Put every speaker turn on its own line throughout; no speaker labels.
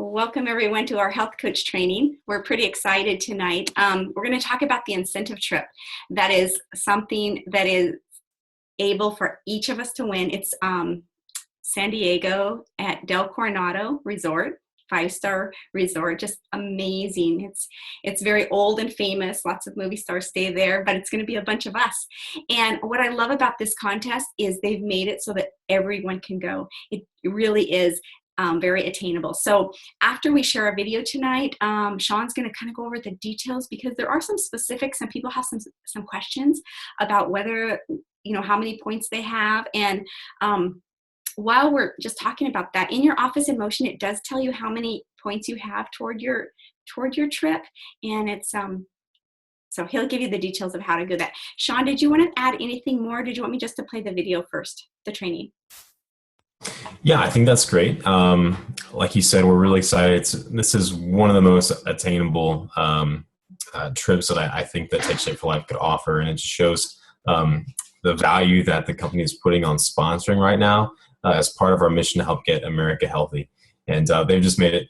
Welcome everyone to our health coach training. We're pretty excited tonight. We're going to talk about the incentive trip. That is something that is able for each of us to win. It's San Diego at Del Coronado Resort, 5-star resort, just amazing. It's very old and famous. Lots of movie stars stay there, but it's going to be a bunch of us. And what I love about this contest is they've made it so that everyone can go. It really is very attainable. So after we share a video tonight, Sean's going to kind of go over the details because there are some specifics and people have some questions about whether, how many points they have. And while we're just talking about that, in your Office in Motion, it does tell you how many points you have toward your trip. And it's so he'll give you the details of how to do that. Sean, did you want to add anything more? Did you want me just to play the video first, the training?
Yeah, I think that's great. Like you said, we're really excited. This is one of the most attainable trips that I think that Take Shape for Life could offer, and it just shows the value that the company is putting on sponsoring right now as part of our mission to help get America healthy. And they've just made it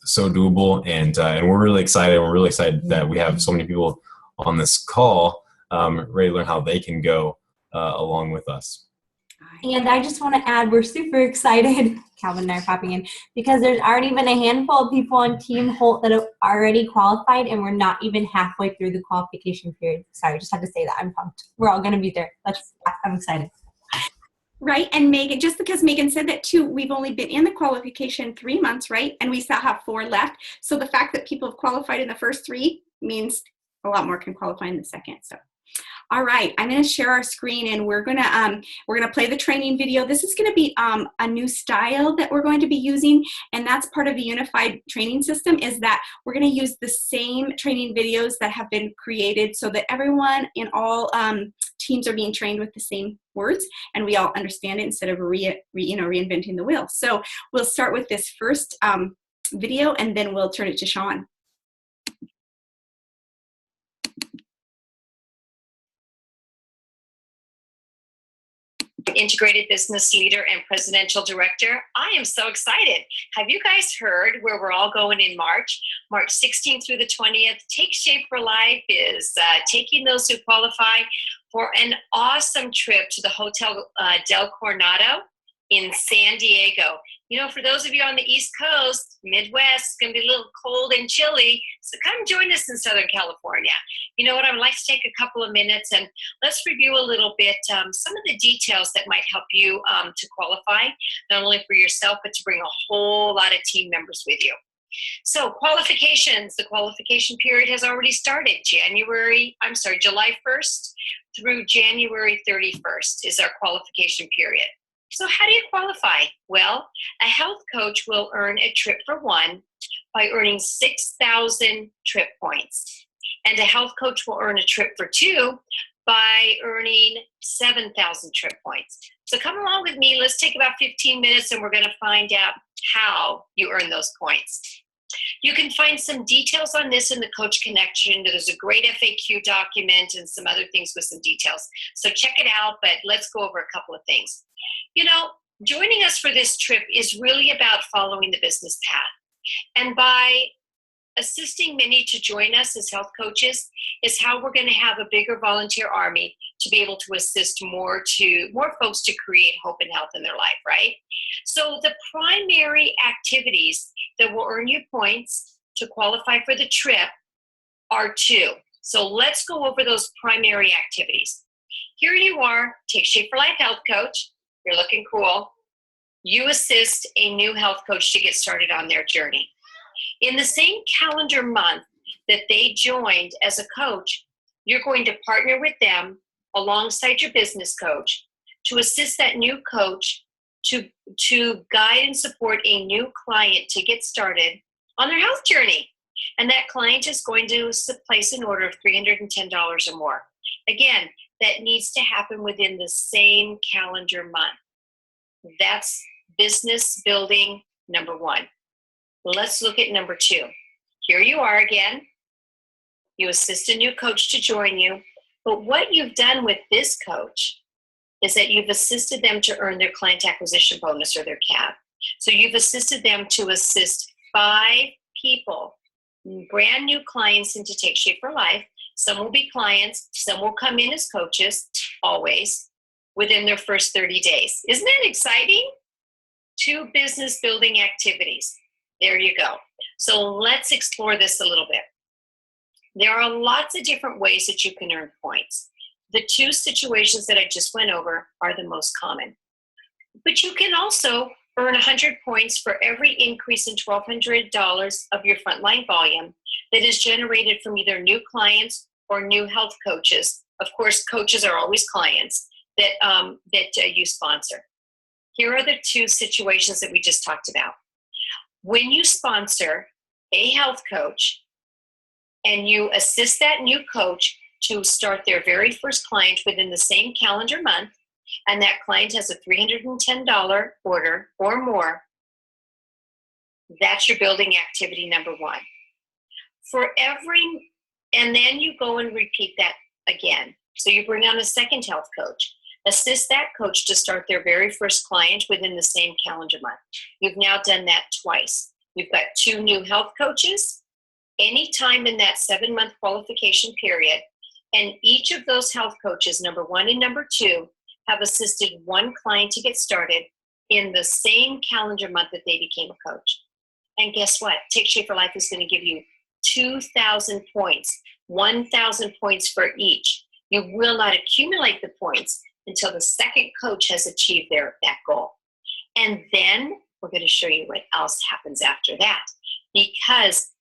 so doable, and we're really excited. We're really excited that we have so many people on this call ready to learn how they can go along with us.
And I just want to add, we're super excited, Calvin and I are popping in, because there's already been a handful of people on Team Holt that have already qualified, and we're not even halfway through the qualification period. Sorry, just had to say that. I'm pumped. We're all going to be there. I'm excited.
Right, and Megan, just because Megan said that too, we've only been in the qualification 3 months, right? And we still have 4 left. So the fact that people have qualified in the first 3 means a lot more can qualify in the second. So. All right, I'm going to share our screen and we're going to play the training video. This is going to be a new style that we're going to be using, and that's part of the unified training system, is that we're going to use the same training videos that have been created so that everyone in all teams are being trained with the same words and we all understand it instead of reinventing the wheel. So we'll start with this first video and then we'll turn it to Sean.
Integrated business leader and presidential director. I am so excited. Have you guys heard where we're all going in March? March 16th through the 20th. Take Shape for Life is taking those who qualify for an awesome trip to the Hotel Del Coronado in San Diego. For those of you on the East Coast, Midwest, it's going to be a little cold and chilly, so come join us in Southern California. You know what, I would like to take a couple of minutes and let's review a little bit some of the details that might help you to qualify, not only for yourself, but to bring a whole lot of team members with you. So qualifications, the qualification period has already started. July 1st through January 31st is our qualification period. So how do you qualify? Well, a health coach will earn a trip for 1 by earning 6,000 trip points. And a health coach will earn a trip for 2 by earning 7,000 trip points. So come along with me. Let's take about 15 minutes and we're going to find out how you earn those points. You can find some details on this in the Coach Connection. There's a great FAQ document and some other things with some details. So check it out, but let's go over a couple of things. Joining us for this trip is really about following the business path. And by assisting many to join us as health coaches is how we're going to have a bigger volunteer army to be able to assist more folks to create hope and health in their life, right? So the primary activities that will earn you points to qualify for the trip are 2. So let's go over those primary activities. Here you are, Take Shape for Life health coach. You're looking cool. You assist a new health coach to get started on their journey. In the same calendar month that they joined as a coach, you're going to partner with them alongside your business coach to assist that new coach to guide and support a new client to get started on their health journey. And that client is going to place an order of $310 or more. Again, that needs to happen within the same calendar month. That's business building number 1. Let's look at number 2. Here you are again. You assist a new coach to join you. But what you've done with this coach is that you've assisted them to earn their client acquisition bonus or their CAB. So you've assisted them to assist 5 people, brand new clients into Take Shape for Life. Some will be clients, some will come in as coaches, always, within their first 30 days. Isn't that exciting? 2 business building activities. There you go. So let's explore this a little bit. There are lots of different ways that you can earn points. The 2 situations that I just went over are the most common. But you can also earn 100 points for every increase in $1,200 of your frontline volume that is generated from either new clients or new health coaches. Of course, coaches are always clients that you sponsor. Here are the 2 situations that we just talked about. When you sponsor a health coach and you assist that new coach to start their very first client within the same calendar month, and that client has a $310 order or more, that's your building activity number 1. And then you go and repeat that again. So you bring on a second health coach, assist that coach to start their very first client within the same calendar month. You've now done that twice. You've got 2 new health coaches, anytime in that 7-month qualification period, and each of those health coaches, number 1 and number 2, have assisted 1 client to get started in the same calendar month that they became a coach. And guess what? Take Shape for Life is going to give you 2,000 points, 1,000 points for each. You will not accumulate the points until the second coach has achieved that goal. And then we're going to show you what else happens after that. Because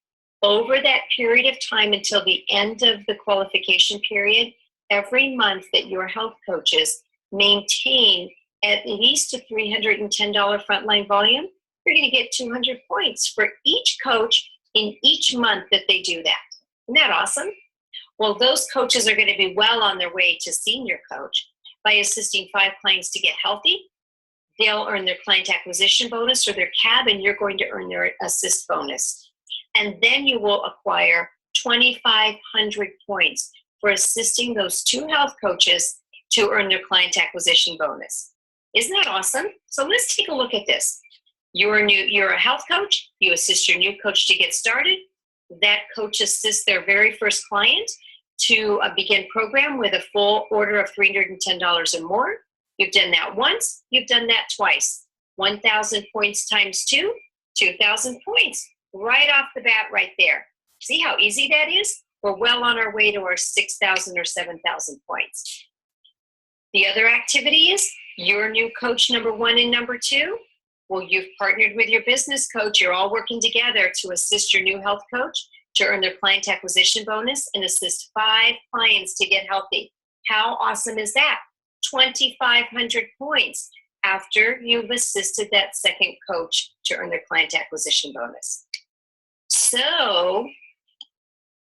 over that period of time until the end of the qualification period, every month that your health coaches maintain at least a $310 frontline volume, you're going to get 200 points for each coach in each month that they do that. Isn't that awesome? Well, those coaches are going to be well on their way to senior coach by assisting 5 clients to get healthy. They'll earn their client acquisition bonus or their CAB, and you're going to earn their assist bonus. And then you will acquire 2,500 points for assisting those 2 health coaches to earn their client acquisition bonus. Isn't that awesome? So let's take a look at this. You're a health coach. You assist your new coach to get started. That coach assists their very first client to begin program with a full order of $310 or more. You've done that once. You've done that twice. 1,000 points times 2, 2,000 points. Right off the bat right there. See how easy that is? We're well on our way to our 6,000 or 7,000 points. The other activity is your new coach number 1 and number 2. Well, you've partnered with your business coach. You're all working together to assist your new health coach to earn their client acquisition bonus and assist 5 clients to get healthy. How awesome is that? 2,500 points after you've assisted that second coach to earn their client acquisition bonus. So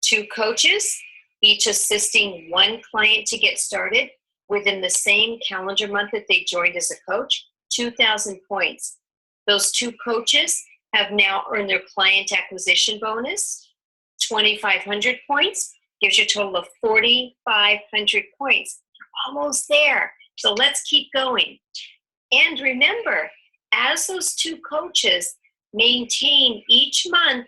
2 coaches, each assisting 1 client to get started within the same calendar month that they joined as a coach, 2,000 points. Those 2 coaches have now earned their client acquisition bonus, 2,500 points, gives you a total of 4,500 points. You're almost there. So let's keep going. And remember, as those 2 coaches maintain each month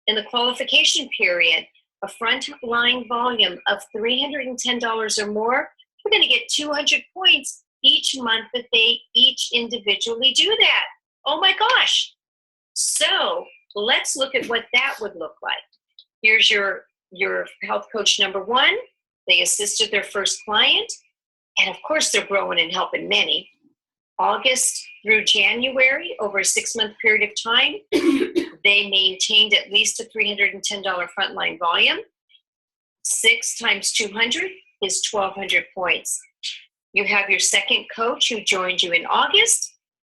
in the qualification period a frontline volume of $310 or more, we're going to get 200 points each month that they each individually do that. Oh my gosh. So let's look at what that would look like. Here's your health coach number 1. They assisted their first client. And of course, they're growing and helping many. August through January, over a 6-month period of time, they maintained at least a $310 frontline volume. 6 times 200 is 1,200 points. You have your second coach who joined you in August.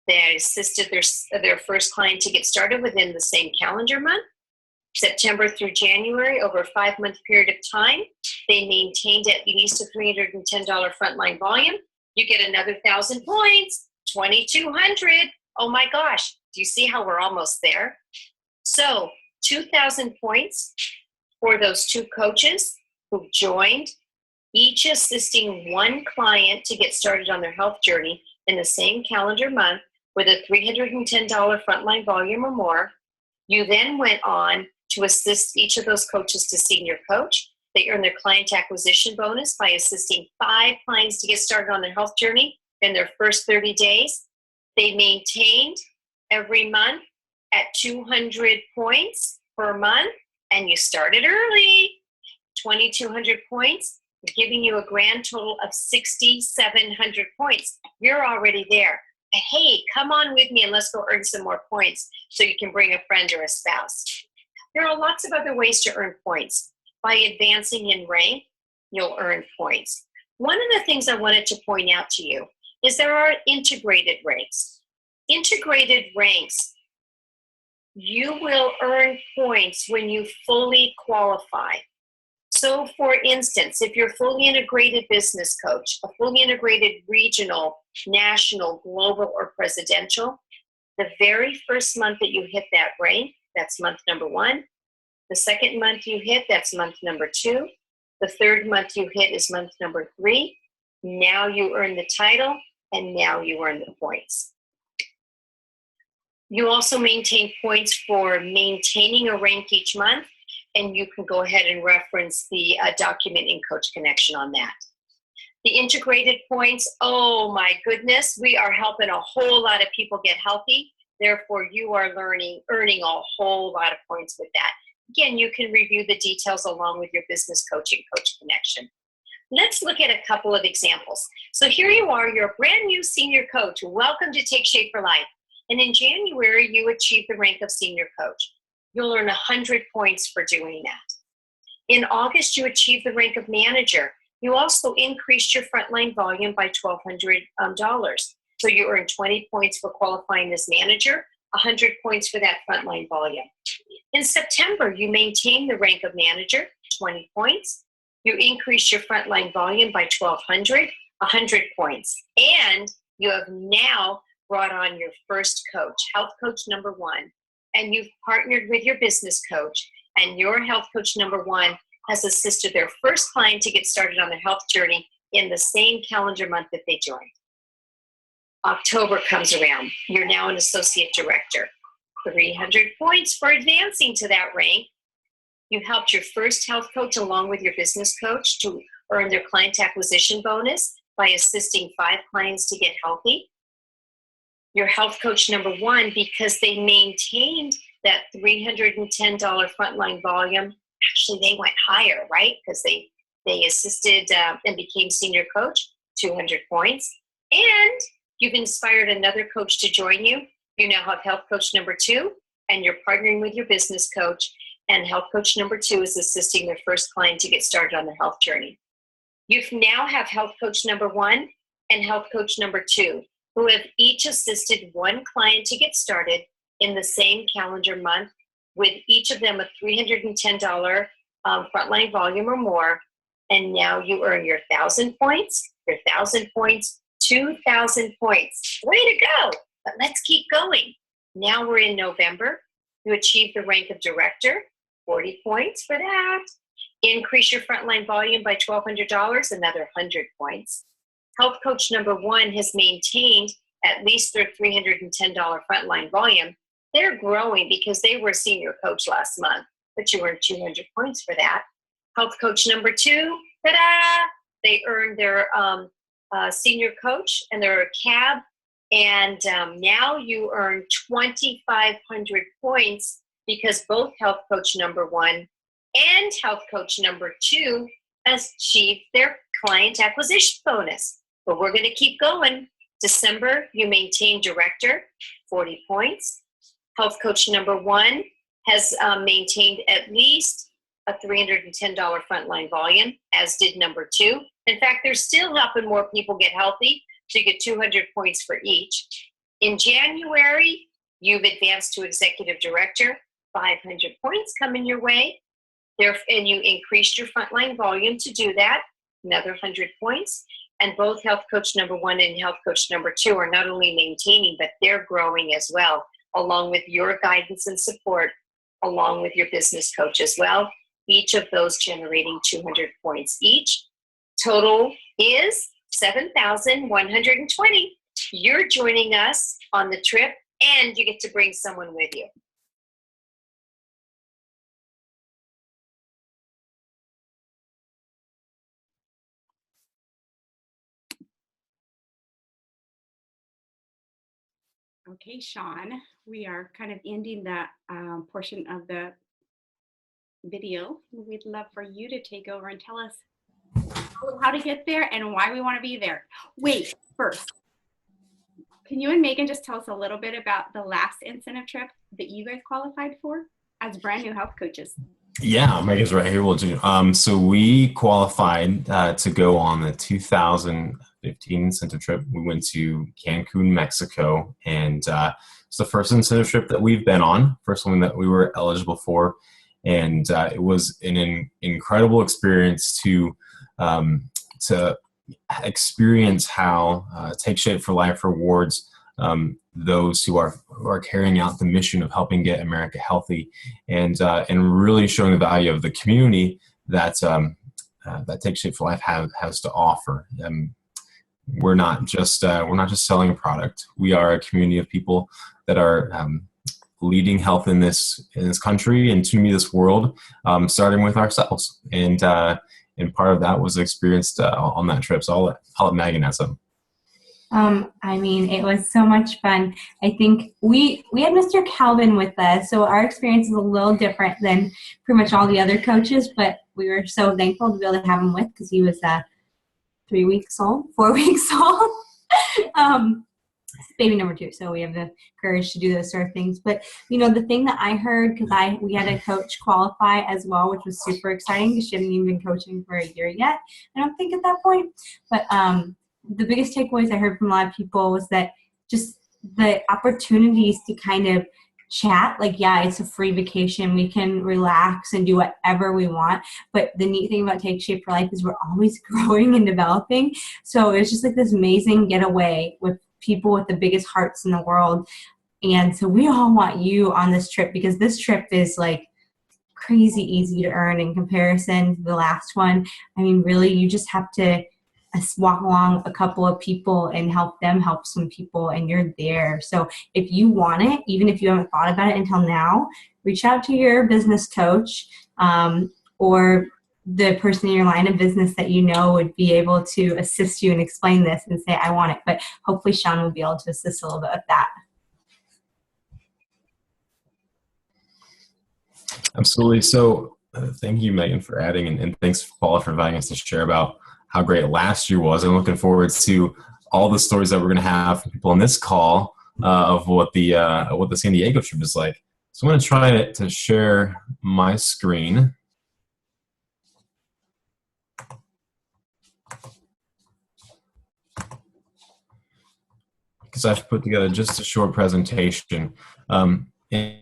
They assisted their first client to get started within the same calendar month. September through January, over a 5-month period of time, they maintained at least a $310 frontline volume. You get another 1,000 points, 2,200. Oh my gosh, do you see how we're almost there? So 2,000 points for those 2 coaches who joined, each assisting 1 client to get started on their health journey in the same calendar month with a $310 frontline volume or more. You then went on to assist each of those coaches to senior coach. They earned their client acquisition bonus by assisting 5 clients to get started on their health journey in their first 30 days. They maintained every month at 200 points per month, and you started early. 2,200 points, giving you a grand total of 6,700 points. You're already there. But hey, come on with me and let's go earn some more points so you can bring a friend or a spouse. There are lots of other ways to earn points. By advancing in rank, you'll earn points. One of the things I wanted to point out to you is there are integrated ranks. Integrated ranks, you will earn points when you fully qualify. So for instance, if you're a fully integrated business coach, a fully integrated regional, national, global, or presidential, the very first month that you hit that rank, that's month number 1. The second month you hit, that's month number 2. The third month you hit is month number 3. Now you earn the title, and now you earn the points. You also maintain points for maintaining a rank each month, and you can go ahead and reference the document in Coach Connection on that. The integrated points, oh my goodness, we are helping a whole lot of people get healthy. Therefore, you are earning a whole lot of points with that. Again, you can review the details along with your business coaching Coach Connection. Let's look at a couple of examples. So here you are, you're a brand new senior coach. Welcome to Take Shape for Life. And in January, you achieved the rank of senior coach. You'll earn 100 points for doing that. In August, you achieved the rank of manager. You also increased your frontline volume by $1,200. So you earned 20 points for qualifying as manager, 100 points for that frontline volume. In September, you maintained the rank of manager, 20 points. You increased your frontline volume by 1,200, 100 points. And you have now brought on your first coach, health coach number 1. And you've partnered with your business coach, and your health coach number 1 has assisted their first client to get started on their health journey in the same calendar month that they joined. October comes around. You're now an associate director. 300 points for advancing to that rank. You helped your first health coach along with your business coach to earn their client acquisition bonus by assisting 5 clients to get healthy. Your health coach number 1, because they maintained that $310 frontline volume, actually they went higher, right? Because they assisted and became senior coach, 200 points. And you've inspired another coach to join you. You now have health coach number 2, and you're partnering with your business coach, and health coach number 2 is assisting their first client to get started on their health journey. You now have health coach number 1 and health coach number 2, who have each assisted 1 client to get started in the same calendar month, with each of them a $310 frontline volume or more. And now you earn your 1,000 points, your 1,000 points, 2,000 points. Way to go! But let's keep going. Now we're in November. You achieve the rank of director, 40 points for that. Increase your frontline volume by $1,200, another 100 points. Health coach number 1 has maintained at least their $310 frontline volume. They're growing because they were a senior coach last month, but you earned 200 points for that. Health coach number 2, ta-da! They earned their senior coach and their CAB, and now you earn 2,500 points because both health coach number 1 and health coach number 2 achieved their client acquisition bonus. But we're going to keep going. December, you maintain director, 40 points. Health coach number 1 has maintained at least a $310 frontline volume, as did number 2. In fact, they're still helping more people get healthy, so you get 200 points for each. In January, you've advanced to executive director, 500 points coming your way. And you increased your frontline volume to do that, another 100 points. And both health coach number 1 and health coach number 2 are not only maintaining, but they're growing as well, along with your guidance and support, along with your business coach as well. Each of those generating 200 points each. Total is 7,120. You're joining us on the trip, and you get to bring someone with you.
Okay, Sean, we are kind of ending that portion of the video. We'd love for you to take over and tell us how to get there and why we want to be there. Wait, first, can you and Megan just tell us a little bit about the last incentive trip that you guys qualified for as brand new health coaches?
Yeah, Megan's right here. We'll do. So we qualified to go on the 2015 incentive trip. We went to Cancun, Mexico, and it's the first incentive trip that we've been on, first one that we were eligible for, and it was an incredible experience to experience how Take Shape for Life rewards those who are carrying out the mission of helping get America healthy, and really showing the value of the community that that Take Shape for Life has to offer. We're not just selling a product. We are a community of people that are leading health in this country and to me this world, starting with ourselves. And part of that was experienced on that trip. So I'll let Megan add something.
I mean, it was so much fun. I think we had Mr. Calvin with us, so our experience is a little different than pretty much all the other coaches, but we were so thankful to be able to have him with because he was 4 weeks old. Baby number 2, so we have the courage to do those sort of things. But the thing that I heard, because we had a coach qualify as well, which was super exciting because she hadn't even been coaching for a year yet, I don't think, at that point. But the biggest takeaways I heard from a lot of people was that just the opportunities to kind of chat, like, yeah, it's a free vacation, we can relax and do whatever we want, but the neat thing about Take Shape for Life is we're always growing and developing. So it's just like this amazing getaway with people with the biggest hearts in the world. And so we all want you on this trip, because this trip is like crazy easy to earn in comparison to the last one. I mean, really, you just have to walk along a couple of people and help them help some people, and you're there. So if you want it, even if you haven't thought about it until now, reach out to your business coach or the person in your line of business that would be able to assist you and explain this and say, I want it. But hopefully Sean will be able to assist a little bit with that.
Absolutely. So thank you, Megan, for adding, and thanks, Paula, for inviting us to share about how great last year was. I'm looking forward to all the stories that we're going to have from people on this call of what the San Diego trip is like. So I'm going to try to share my screen. Because I've put together just a short presentation. And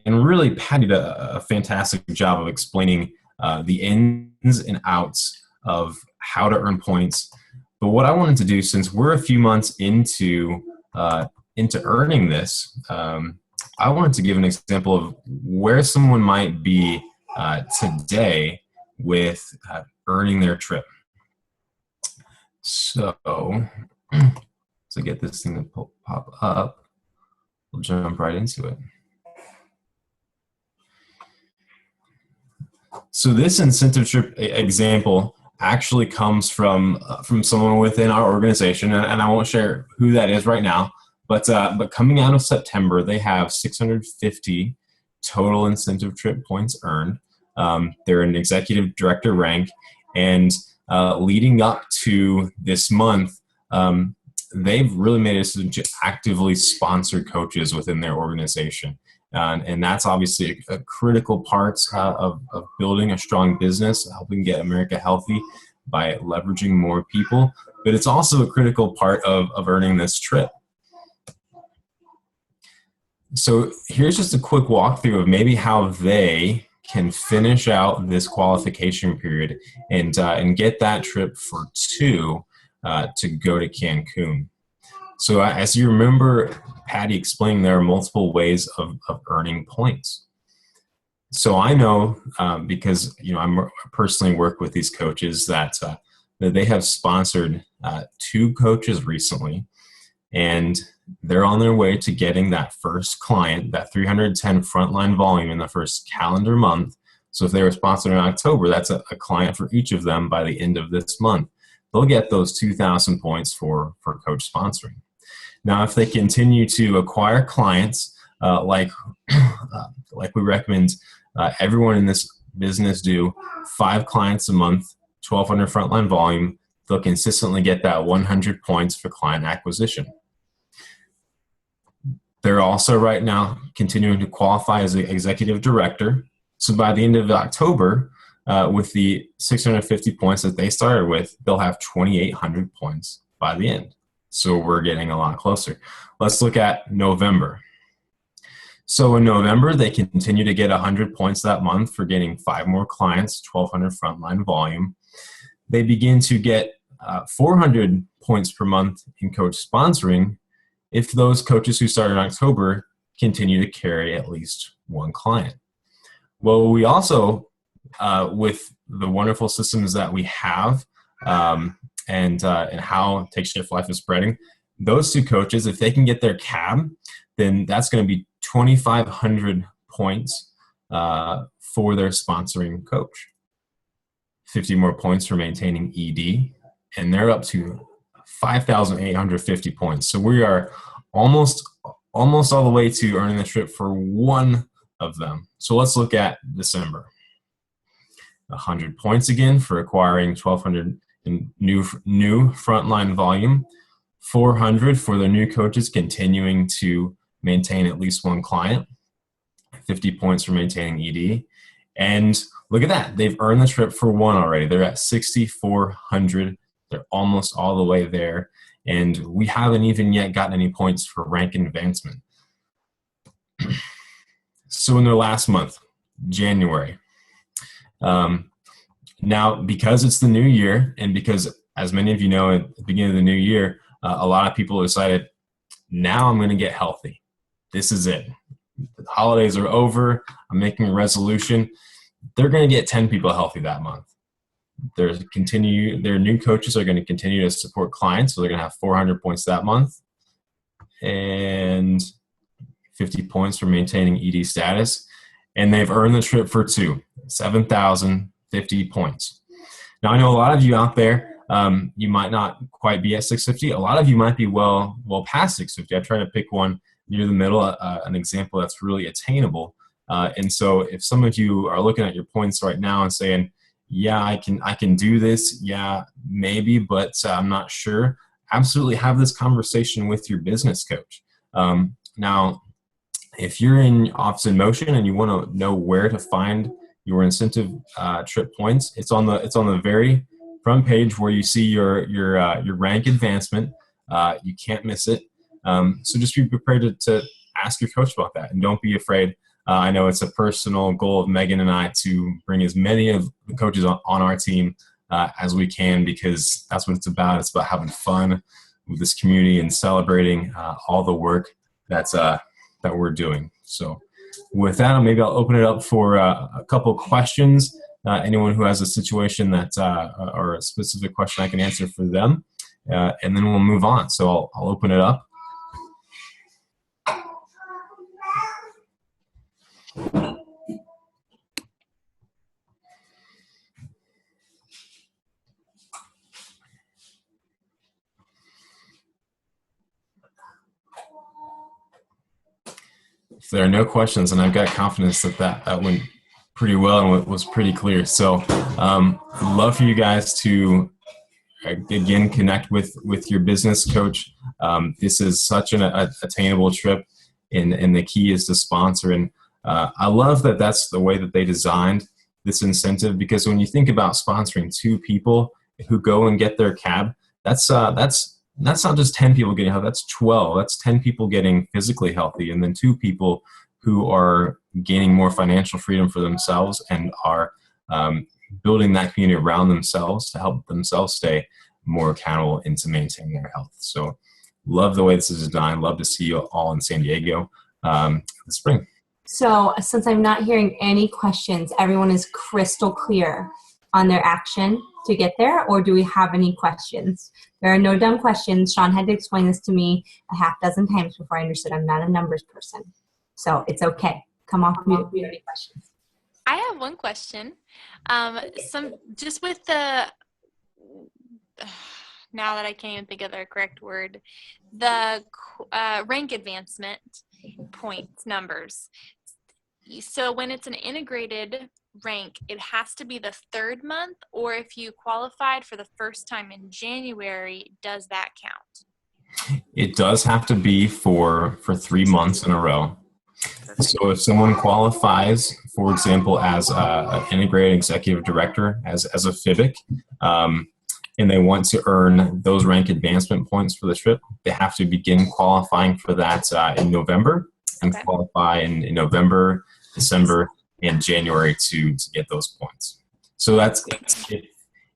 really, Patty did a fantastic job of explaining the ins and outs of how to earn points. But what I wanted to do, since we're a few months into earning this, I wanted to give an example of where someone might be today with earning their trip. So to get this thing to pop up, we'll jump right into it. So this incentive trip example actually comes from someone within our organization, and I won't share who that is right now, but coming out of September, they have 650 total incentive trip points earned. They're an executive director rank, and leading up to this month, they've really made it to actively sponsor coaches within their organization. And that's obviously a critical part of building a strong business, helping get America healthy by leveraging more people. But it's also a critical part of earning this trip. So here's just a quick walkthrough of maybe how they can finish out this qualification period and get that trip for 2 to go to Cancun. So as you remember Patty explaining, there are multiple ways of earning points. So I know because I personally work with these coaches that they have sponsored 2 coaches recently and they're on their way to getting that first client, that 310 frontline volume in the first calendar month. So if they were sponsored in October, that's a client for each of them by the end of this month. They'll get those 2,000 points for coach sponsoring. Now, if they continue to acquire clients, like we recommend everyone in this business do, 5 clients a month, 1,200 frontline volume, they'll consistently get that 100 points for client acquisition. They're also right now continuing to qualify as an executive director. So by the end of October, with the 650 points that they started with, they'll have 2,800 points by the end. So we're getting a lot closer. Let's look at November. So in November, they continue to get 100 points that month for getting 5 more clients, 1,200 frontline volume. They begin to get 400 points per month in coach sponsoring if those coaches who started in October continue to carry at least 1 client. Well, we also, with the wonderful systems that we have and how Take Shape for Life is spreading, those 2 coaches, if they can get their CAB, then that's going to be 2,500 points for their sponsoring coach. 50 more points for maintaining ED, and they're up to 5,850 points. So we are almost all the way to earning the trip for 1 of them. So let's look at December. 100 points again for acquiring 1,200 in new frontline volume. 400 for their new coaches continuing to maintain at least 1 client. 50 points for maintaining ED. And look at that. They've earned the trip for 1 already. They're at 6,400. They're almost all the way there. And we haven't even yet gotten any points for rank advancement. So in their last month, January, now because it's the new year, and because, as many of you know, at the beginning of the new year, a lot of people decided, now I'm going to get healthy. This is it. The holidays are over. I'm making a resolution. They're going to get 10 people healthy that month. Their new coaches are going to continue to support clients, so they're going to have 400 points that month and 50 points for maintaining ED status. And they've earned the trip for 2, 7,050 points. Now, I know a lot of you out there, you might not quite be at 650. A lot of you might be well past 650. I try to pick one near the middle, an example that's really attainable. And so if some of you are looking at your points right now and saying, yeah, I can do this. Yeah, maybe, but I'm not sure. Absolutely have this conversation with your business coach. Now, if you're in Office in Motion and you want to know where to find your incentive trip points, it's on the very front page where you see your rank advancement. You can't miss it. So just be prepared to ask your coach about that, and don't be afraid. I know it's a personal goal of Megan and I to bring as many of the coaches on our team as we can, because that's what it's about. It's about having fun with this community and celebrating all the work that we're doing. So with that, maybe I'll open it up for a couple questions. Anyone who has a situation that or a specific question I can answer for them, and then we'll move on. So I'll open it up. If there are no questions, and I've got confidence that went pretty well and was pretty clear. So I'd love for you guys to, again, connect with your business coach. This is such an attainable trip, and the key is to sponsor. And I love that that's the way that they designed this incentive, because when you think about sponsoring 2 people who go and get their CAB, that's not just 10 people getting healthy, that's 12. That's 10 people getting physically healthy, and then 2 people who are gaining more financial freedom for themselves and are building that community around themselves to help themselves stay more accountable and to maintain their health. So love the way this is designed. Love to see you all in San Diego this spring.
So since I'm not hearing any questions, everyone is crystal clear. on their action to get there, or do we have any questions? There are no dumb questions. Sean had to explain this to me a half dozen times before I understood I'm not a numbers person. So it's okay. Come off mute if you have any questions.
I have one question. Just with the now that I can't even think of the correct word, the rank advancement points numbers. So when it's an integrated rank, it has to be the third month, or if you qualified for the first time in January, does that count?
It does have to be for 3 months in a row. So if someone qualifies, for example, as an integrated executive director, as a FIVIC, and they want to earn those rank advancement points for the trip, they have to begin qualifying for that in November, and qualify in November, December, and January to get those points. So that's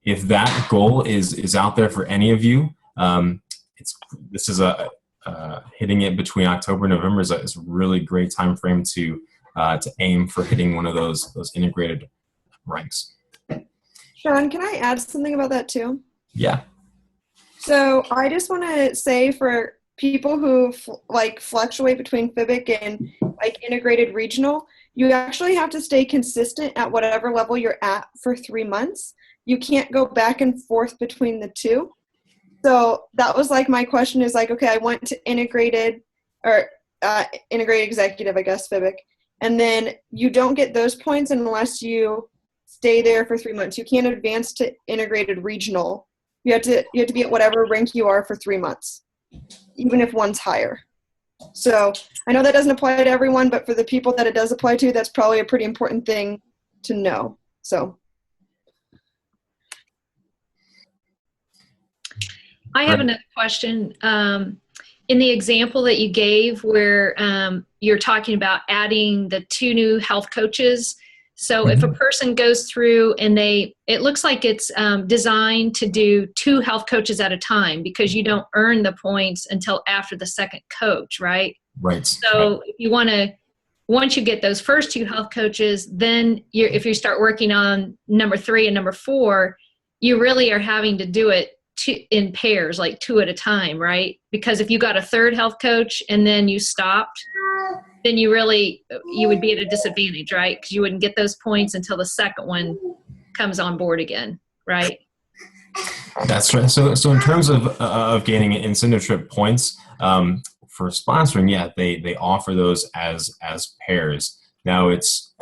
if that goal is out there for any of you, this is hitting it between October and November is a really great time frame to aim for hitting one of those integrated ranks.
Sean, can I add something about that too?
Yeah.
So I just want to say for people who fluctuate between FIVIC and integrated regional, you actually have to stay consistent at whatever level you're at for 3 months. You can't go back and forth between the two. So that was my question is okay, I went to integrated executive, I guess, FIVIC. And then you don't get those points unless you stay there for 3 months. You can't advance to integrated regional. You have to be at whatever rank you are for 3 months, even if one's higher. So I know that doesn't apply to everyone, but for the people that it does apply to, that's probably a pretty important thing to know. So
I have another question. In the example that you gave where you're talking about adding the 2 new health coaches, so if a person goes through and it looks like it's designed to do 2 health coaches at a time, because you don't earn the points until after the second coach, right?
Right.
So if you want to, once you get those first 2 health coaches, then if you start working on number 3 and number 4, you really are having to do it in pairs, 2 at a time, right? Because if you got a third health coach and then you stopped, then you would be at a disadvantage, right? Because you wouldn't get those points until the second one comes on board again, right?
That's right. So in terms of gaining incentive trip points for sponsoring, yeah, they offer those as pairs. Now it's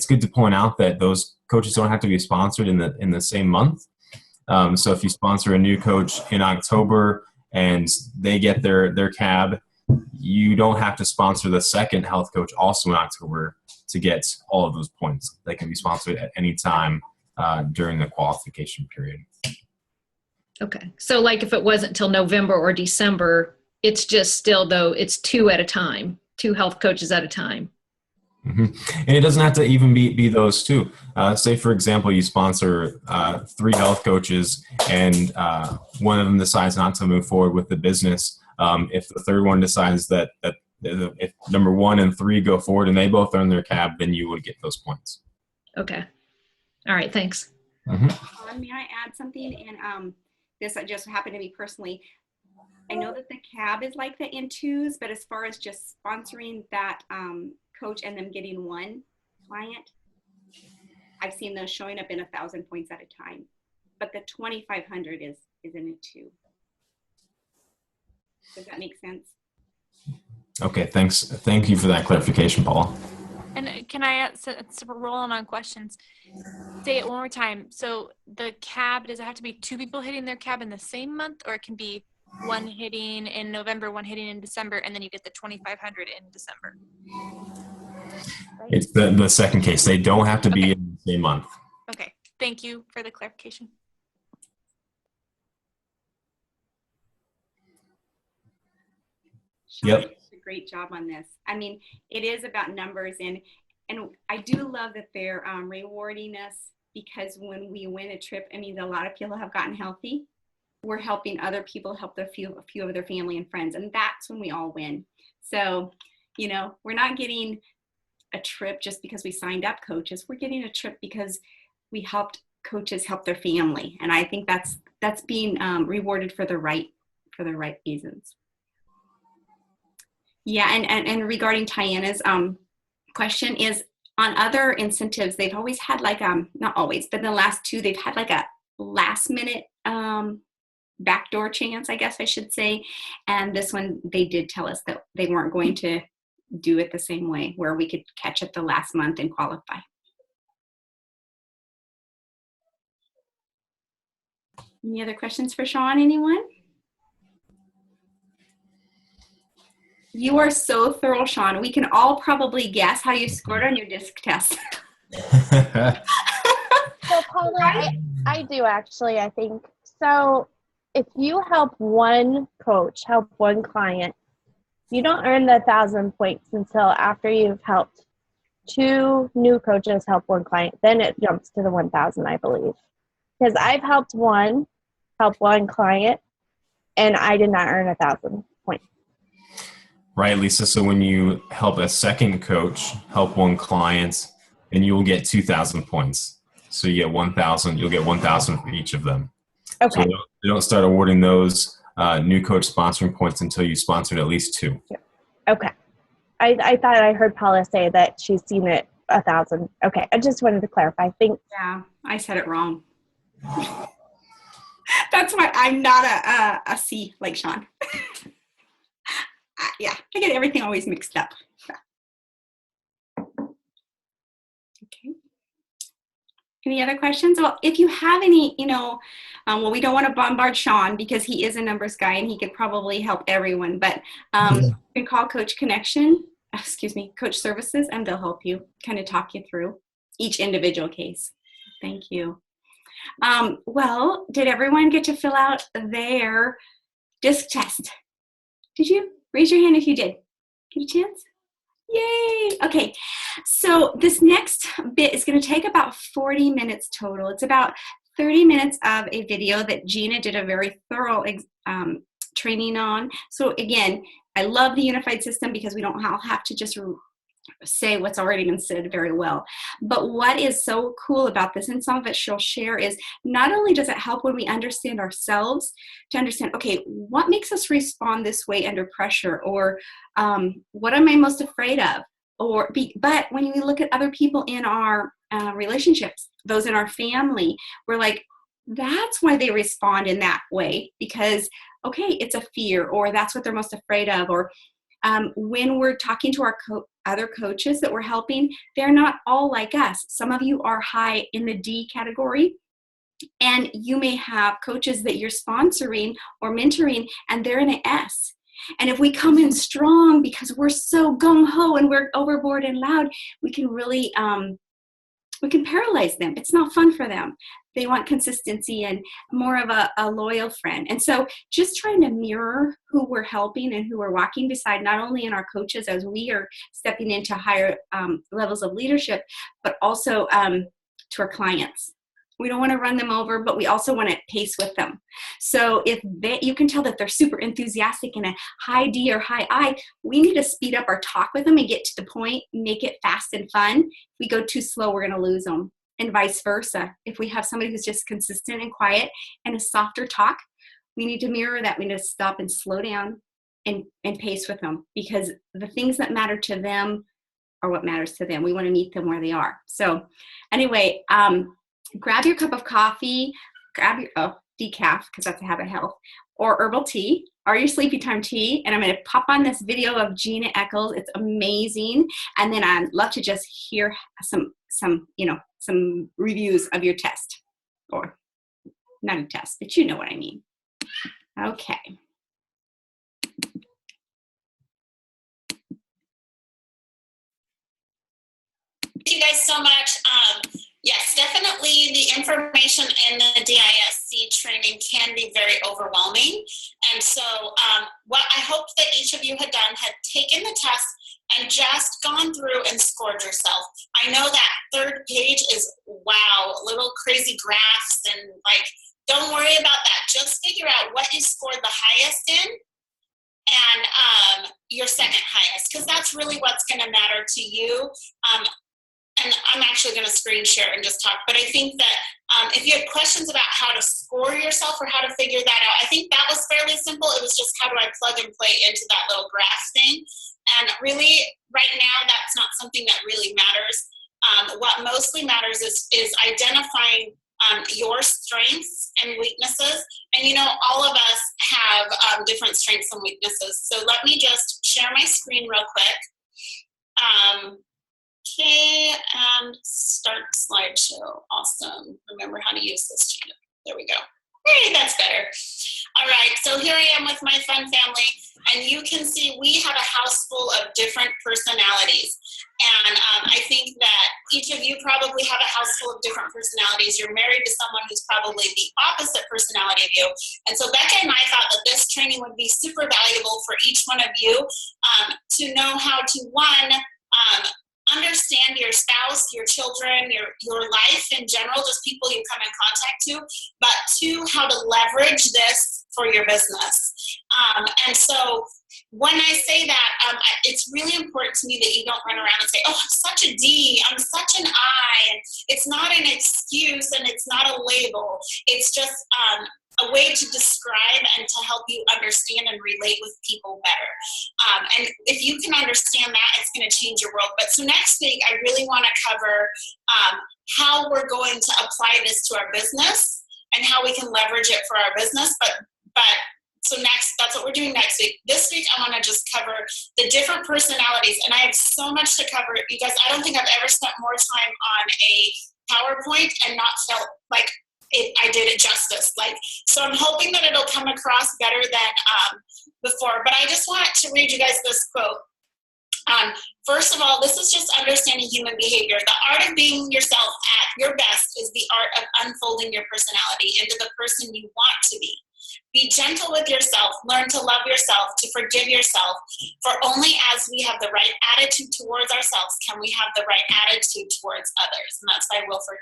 good to point out that those coaches don't have to be sponsored in the same month. So if you sponsor a new coach in October and they get their cab, you don't have to sponsor the second health coach also in October to get all of those points. They can be sponsored at any time during the qualification period.
Okay. So if it wasn't till November or December, it's just still, though, it's 2 at a time, 2 health coaches at a time.
Mm-hmm. And it doesn't have to even be those 2. Say, for example, you sponsor 3 health coaches and one of them decides not to move forward with the business. If the third one decides that if number 1 and 3 go forward and they both earn their cab, then you would get those points.
Okay. All right. Thanks.
Mm-hmm.
May I add something? And this just happened to me personally. I know that the cab is like that in 2s, but as far as just sponsoring that coach and them getting 1 client, I've seen those showing up in 1,000 points at a time. But the 2,500 is in a 2. Does that make sense?
Okay, thanks. Thank you for that clarification, Paula.
And can I we're rolling on questions? Say it one more time. So the cab, does it have to be 2 people hitting their cab in the same month, or it can be 1 hitting in November, 1 hitting in December, and then you get the 2,500 in December? Right?
It's the second case. They don't have to be in the same month.
Okay. Thank you for the clarification.
Sean
Yep.
did a great job on this. I mean, it is about numbers, and I do love that they're rewarding us, because when we win a trip, it means a lot of people have gotten healthy. We're helping other people help a few of their family and friends, and that's when we all win. So, we're not getting a trip just because we signed up coaches. We're getting a trip because we helped coaches help their family, and I think that's being rewarded for the right reasons. Yeah, and regarding Tiana's question is, on other incentives, they've always had like not always, but in the last two, they've had like a last minute backdoor chance, I guess I should say. And this one, they did tell us that they weren't going to do it the same way, where we could catch it the last month and qualify. Any other questions for Sean, anyone? You are so thorough, Sean. We can all probably guess how you scored on your DISC test.
So Paula, I do actually, I think. So if you help one coach, help one client, you don't earn the 1,000 points until after you've helped 2 new coaches help one client. Then it jumps to the 1,000, I believe. Because I've helped one client, and I did not earn 1,000 points.
Right, Lisa. So when you help a second coach help one client, then you will get 2,000 points. So you get 1,000. You'll get 1,000 for each of them.
Okay.
So they don't start awarding those new coach sponsoring points until you sponsored at least 2.
Okay. I thought I heard Paula say that she's seen it 1,000. Okay. I just wanted to clarify. Thanks.
Yeah, I said it wrong. That's why I'm not a C like Sean. Yeah, I get everything always mixed up. Okay. Any other questions? Well, if you have any, well, we don't want to bombard Sean because he is a numbers guy and he could probably help everyone. But you can call Coach Coach Services, and they'll help you kind of talk you through each individual case. Thank you. Well, did everyone get to fill out their DISC test? Did you? Raise your hand if you did. Get a chance? Yay! Okay, so this next bit is going to take about 40 minutes total. It's about 30 minutes of a video that Gina did a very thorough training on. So again, I love the unified system because we don't all have to just say what's already been said very well. But what is so cool about this, and some of it she'll share, is not only does it help when we understand ourselves to understand, okay, what makes us respond this way under pressure, or what am I most afraid of, but when we look at other people in our relationships, those in our family, we're like, that's why they respond in that way, because okay, it's a fear, or that's what they're most afraid of, or when we're talking to our other coaches that we're helping, they're not all like us. Some of you are high in the D category, and you may have coaches that you're sponsoring or mentoring, and they're in an S. And if we come in strong because we're so gung-ho and we're overboard and loud, we can really, we can paralyze them. It's not fun for them. They want consistency and more of a loyal friend. And so just trying to mirror who we're helping and who we're walking beside, not only in our coaches as we are stepping into higher levels of leadership, but also to our clients. We don't want to run them over, but we also want to pace with them. So if you can tell that they're super enthusiastic in a high D or high I, we need to speed up our talk with them and get to the point, make it fast and fun. If we go too slow, we're going to lose them. And vice versa. If we have somebody who's just consistent and quiet and a softer talk, we need to mirror that. We need to stop and slow down and pace with them, because the things that matter to them are what matters to them. We want to meet them where they are. So anyway, grab your cup of coffee, grab your decaf, because that's a habit health, or herbal tea, or your sleepy time tea, and I'm going to pop on this video of Gina Eccles. It's amazing. And then I'd love to just hear some reviews of your test, or not a test, but you know what I mean. Okay.
Thank you guys so much. Yes, definitely the information in the DISC training can be very overwhelming. And so what I hope that each of you had done had taken the test and just gone through and scored yourself. I know that third page is, wow, little crazy graphs, and like, don't worry about that. Just figure out what you scored the highest in and your second highest, because that's really what's going to matter to you. and I'm actually going to screen share and just talk, but I think that if you had questions about how to score yourself or how to figure that out, I think that was fairly simple. It was just how do I plug and play into that little graph thing. And really, right now, that's not something that really matters. What mostly matters is identifying your strengths and weaknesses. And, you know, all of us have different strengths and weaknesses. So let me just share my screen real quick. Okay, and start slideshow. Awesome. Remember how to use this, Gina. There we go. Hey, that's better. All right, so here I am with my fun family, and you can see we have a house full of different personalities. And I think that each of you probably have a house full of different personalities. You're married to someone who's probably the opposite personality of you. And so Becca and I thought that this training would be super valuable for each one of you to know how to, one, understand your spouse, your children, your life in general, just people you come in contact to, but two, how to leverage this for your business. And so when I say that, it's really important to me that you don't run around and say, oh, I'm such a D, I'm such an I. And it's not an excuse and it's not a label. It's just a way to describe and to help you understand and relate with people better. And if you can understand that, it's going to change your world. But so next week, I really want to cover how we're going to apply this to our business and how we can leverage it for our business. But so next, that's what we're doing next week. This week, I want to just cover the different personalities. And I have so much to cover. You guys, I don't think I've ever spent more time on a PowerPoint and not felt like I did it justice. So I'm hoping that it'll come across better than before. But I just want to read you guys this quote. First of all, this is just understanding human behavior. The art of being yourself at your best is the art of unfolding your personality into the person you want to be. Be gentle with yourself, learn to love yourself, to forgive yourself, for only as we have the right attitude towards ourselves can we have the right attitude towards others. And that's by Wilford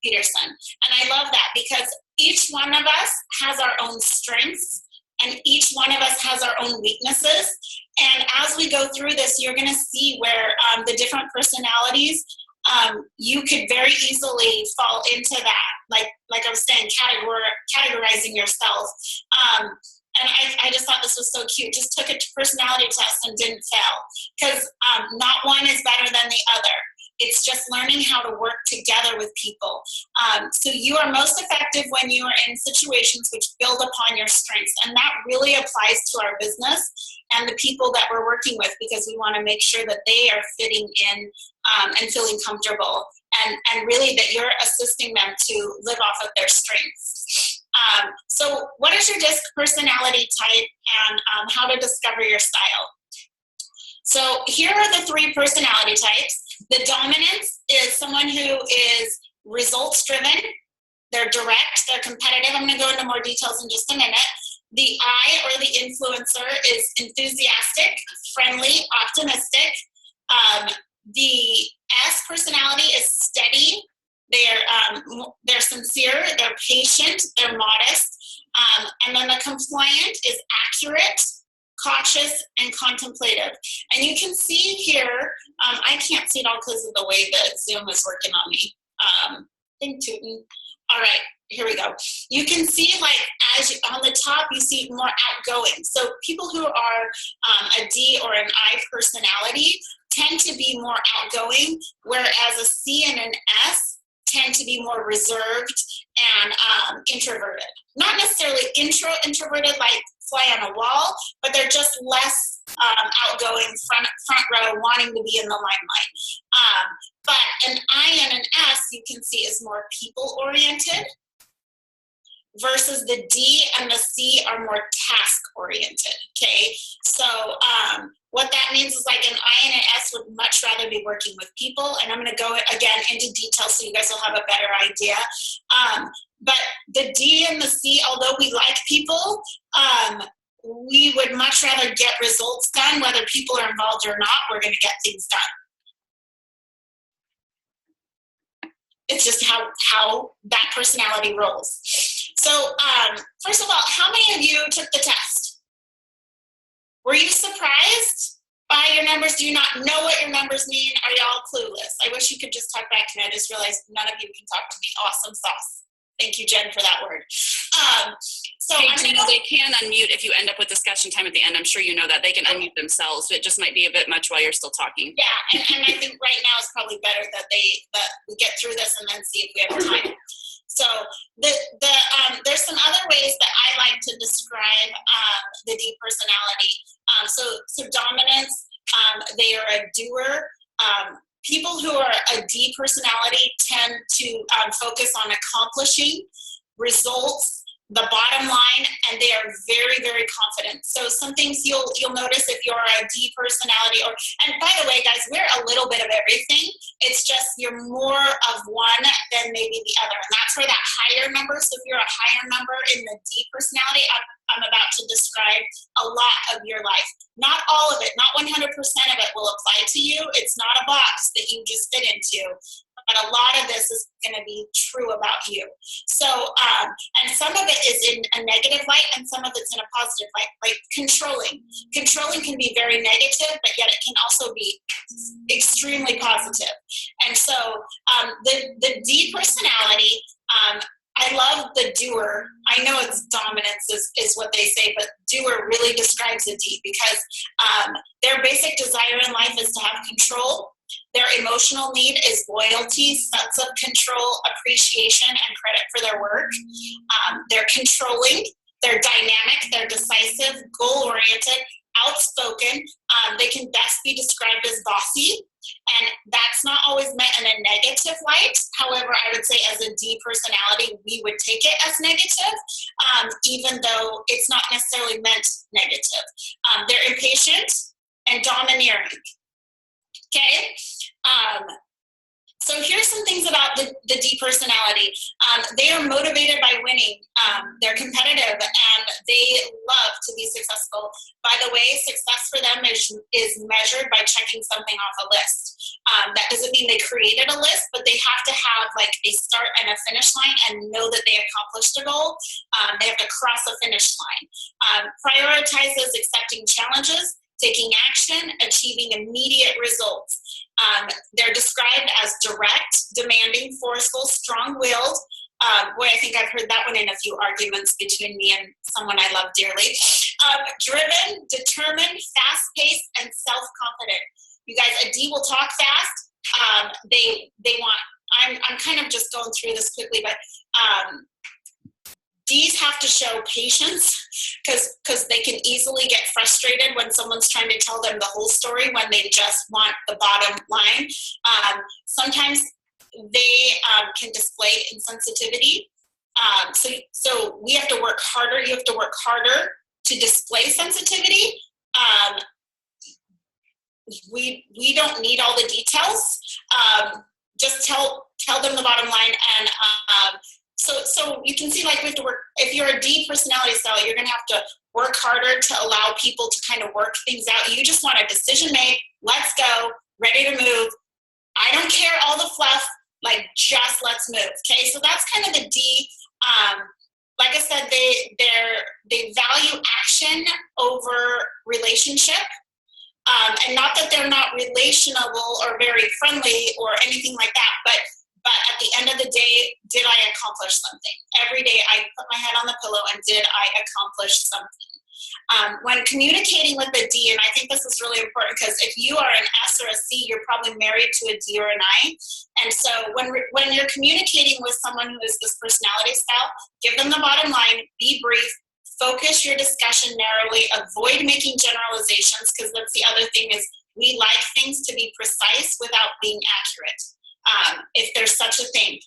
Peterson. And I love that because each one of us has our own strengths and each one of us has our own weaknesses. And as we go through this, you're going to see where the different personalities, you could very easily fall into that. Like I was saying, categorizing yourself. And I just thought this was so cute. Just took a personality test and didn't fail. Because not one is better than the other. It's just learning how to work together with people. So you are most effective when you are in situations which build upon your strengths. And that really applies to our business and the people that we're working with, because we want to make sure that they are fitting in and feeling comfortable. And really that you're assisting them to live off of their strengths. So what is your DISC personality type and how to discover your style? So here are the three personality types. The dominance is someone who is results driven. They're direct, they're competitive. I'm going to go into more details in just a minute. The I, or the influencer, is enthusiastic, friendly, optimistic. The S personality is steady. They're sincere, they're patient, they're modest. And then the compliant is accurate, cautious, and contemplative. And you can see here, I can't see it all because of the way that Zoom is working on me. Thank you. All right, here we go. You can see, on the top, you see more outgoing. So people who are a D or an I personality tend to be more outgoing, whereas a C and an S tend to be more reserved and introverted. Not necessarily introverted like fly on a wall, but they're just less outgoing, front row, wanting to be in the limelight. But an I and an S, you can see, is more people-oriented, versus the D and the C are more task-oriented, okay? So what that means is an I and an S would much rather be working with people, and I'm going to go again into detail so you guys will have a better idea. But the D and the C, although we like people, we would much rather get results done, whether people are involved or not. We're going to get things done. It's just how that personality rolls. So first of all, how many of you took the test? Were you surprised buy your numbers? Do you not know what your numbers mean? Are y'all clueless? I wish you could just talk back to me. I just realized none of you can talk to me. Awesome sauce. Thank you, Jen, for that word.
Hey, Gina, they can unmute if you end up with discussion time at the end. I'm sure you know that. They can unmute themselves. It just might be a bit much while you're still talking.
Yeah, and I think right now it's probably better that we get through this and then see if we have time. So there's some other ways that I like to describe the D personality. So dominance, they are a doer. People who are a D personality tend to focus on accomplishing results, the bottom line, and they are very, very confident. So some things you'll notice if you're a D personality, and by the way, guys, we're a little bit of everything. It's just you're more of one than maybe the other, and that's where that higher number. So if you're a higher number in the D personality, I'm about to describe a lot of your life. Not all of it, not 100% of it will apply to you. It's not a box that you just fit into. But a lot of this is going to be true about you. So, and some of it is in a negative light and some of it's in a positive light, like controlling. Controlling can be very negative, but yet it can also be extremely positive. And so the D personality, I love the doer. I know it's dominance is what they say, but doer really describes a D because their basic desire in life is to have control. Their emotional need is loyalty, sense of control, appreciation, and credit for their work. They're controlling, they're dynamic, they're decisive, goal-oriented, outspoken. They can best be described as bossy, and that's not always meant in a negative light. However, I would say as a D personality, we would take it as negative, even though it's not necessarily meant negative. They're impatient and domineering. Okay, so here's some things about the D personality. They are motivated by winning. They're competitive and they love to be successful. By the way, success for them is measured by checking something off a list. That doesn't mean they created a list, but they have to have like a start and a finish line and know that they accomplished a goal. They have to cross a finish line. Prioritizes accepting challenges, taking action, achieving immediate results. They're described as direct, demanding, forceful, strong-willed. Boy, I think I've heard that one in a few arguments between me and someone I love dearly. Driven, determined, fast-paced, and self-confident. You guys, a D will talk fast. They want, I'm kind of just going through this quickly, but Ds have to show patience because they can easily get frustrated when someone's trying to tell them the whole story when they just want the bottom line. Sometimes they can display insensitivity. So we have to work harder. You have to work harder to display sensitivity. We don't need all the details. Just tell them the bottom line and So you can see, like, we have to work. If you're a D personality style, you're going to have to work harder to allow people to kind of work things out. You just want a decision made. Let's go. Ready to move. I don't care all the fluff. Like, just let's move. Okay, so that's kind of the D. Like I said, they value action over relationship. And not that they're not relationable or very friendly or anything like that, but at the end of the day, did I accomplish something? Every day I put my head on the pillow and did I accomplish something? When communicating with a D, and I think this is really important because if you are an S or a C, you're probably married to a D or an I. And so when you're communicating with someone who is this personality style, give them the bottom line, be brief, focus your discussion narrowly, avoid making generalizations because that's the other thing is we like things to be precise without being accurate. If there's such a thing.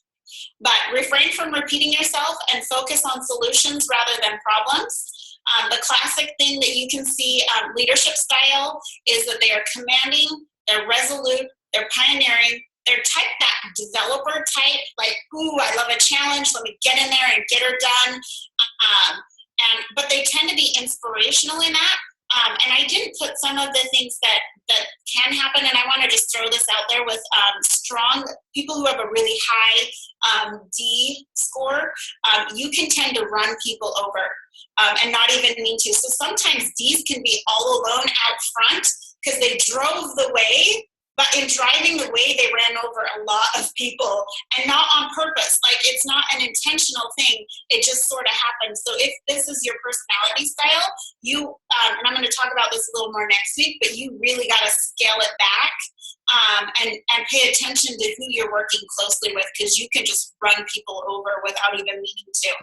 But refrain from repeating yourself and focus on solutions rather than problems. The classic thing that you can see leadership style is that they are commanding, they're resolute, they're pioneering, they're that developer type, like, ooh, I love a challenge, let me get in there and get her done. But they tend to be inspirational in that. And I didn't put some of the things that can happen, and I want to just throw this out there with strong people who have a really high D score. You can tend to run people over and not even mean to. So sometimes Ds can be all alone out front, because they drove the way, but in driving the way, they ran over a lot of people, and not on purpose. Like, it's not an intentional thing. It just sort of happened. So if this is your personality style, you, and I'm going to talk about this a little more next week, but you really got to scale it back and pay attention to who you're working closely with, because you can just run people over without even meaning to.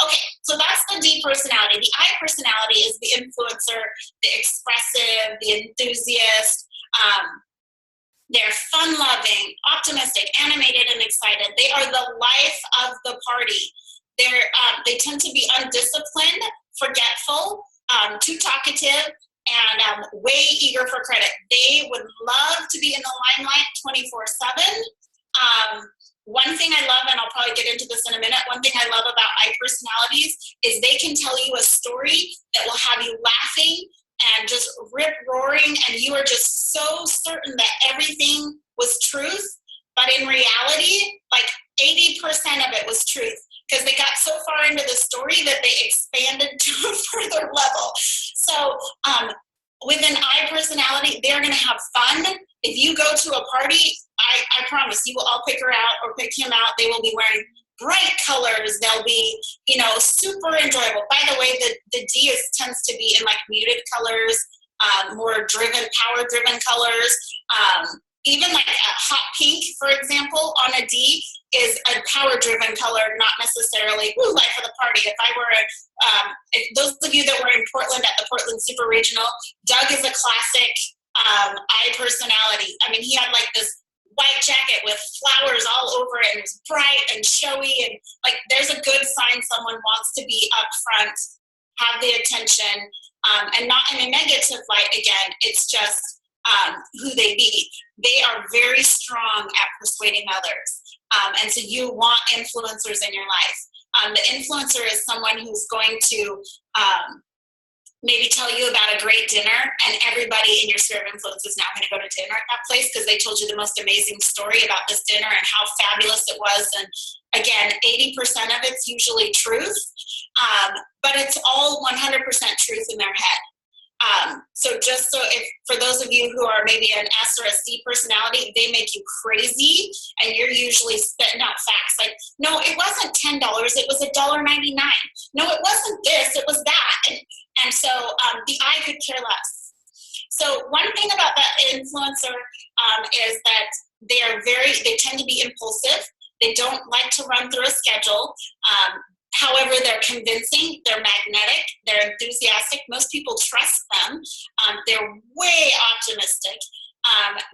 Okay, so that's the D personality. The I personality is the influencer, the expressive, the enthusiast. They're fun-loving, optimistic, animated, and excited. They are the life of the party. They tend to be undisciplined, forgetful, too talkative, and way eager for credit. They would love to be in the limelight 24/7. One thing I love, and I'll probably get into this in a minute, one thing I love about I personalities is they can tell you a story that will have you laughing and just rip-roaring, and you are just so certain that everything was truth, but in reality, like 80% of it was truth, because they got so far into the story that they expanded to a further level. So with an I personality, they're going to have fun. If you go to a party, I promise you will all pick her out or pick him out. They will be wearing bright colors. They'll be, super enjoyable. By the way, the D tends to be in like muted colors, more power-driven colors. Even like a hot pink, for example, on a D is a power-driven color, not necessarily life of the party. If I were, if those of you that were in Portland at the Portland Super Regional, Doug is a classic I personality. I mean, he had like this white jacket with flowers all over it, and it was bright and showy, and like there's a good sign someone wants to be up front, have the attention, and not in a negative light. Again, it's just who they be. They are very strong at persuading others, and so you want influencers in your life. The influencer is someone who's going to maybe tell you about a great dinner, and everybody in your sphere of influence is now going to go to dinner at that place because they told you the most amazing story about this dinner and how fabulous it was. And again, 80% of it's usually truth, but it's all 100% truth in their head. So just so if for those of you who are maybe an S or a C personality, they make you crazy, and you're usually spitting out facts like, no, it wasn't $10, it was $1.99. No, it wasn't this, it was that. And so the I could care less. So one thing about that influencer is that they tend to be impulsive. They don't like to run through a schedule. However, they're convincing, they're magnetic, they're enthusiastic. Most people trust them. They're way optimistic.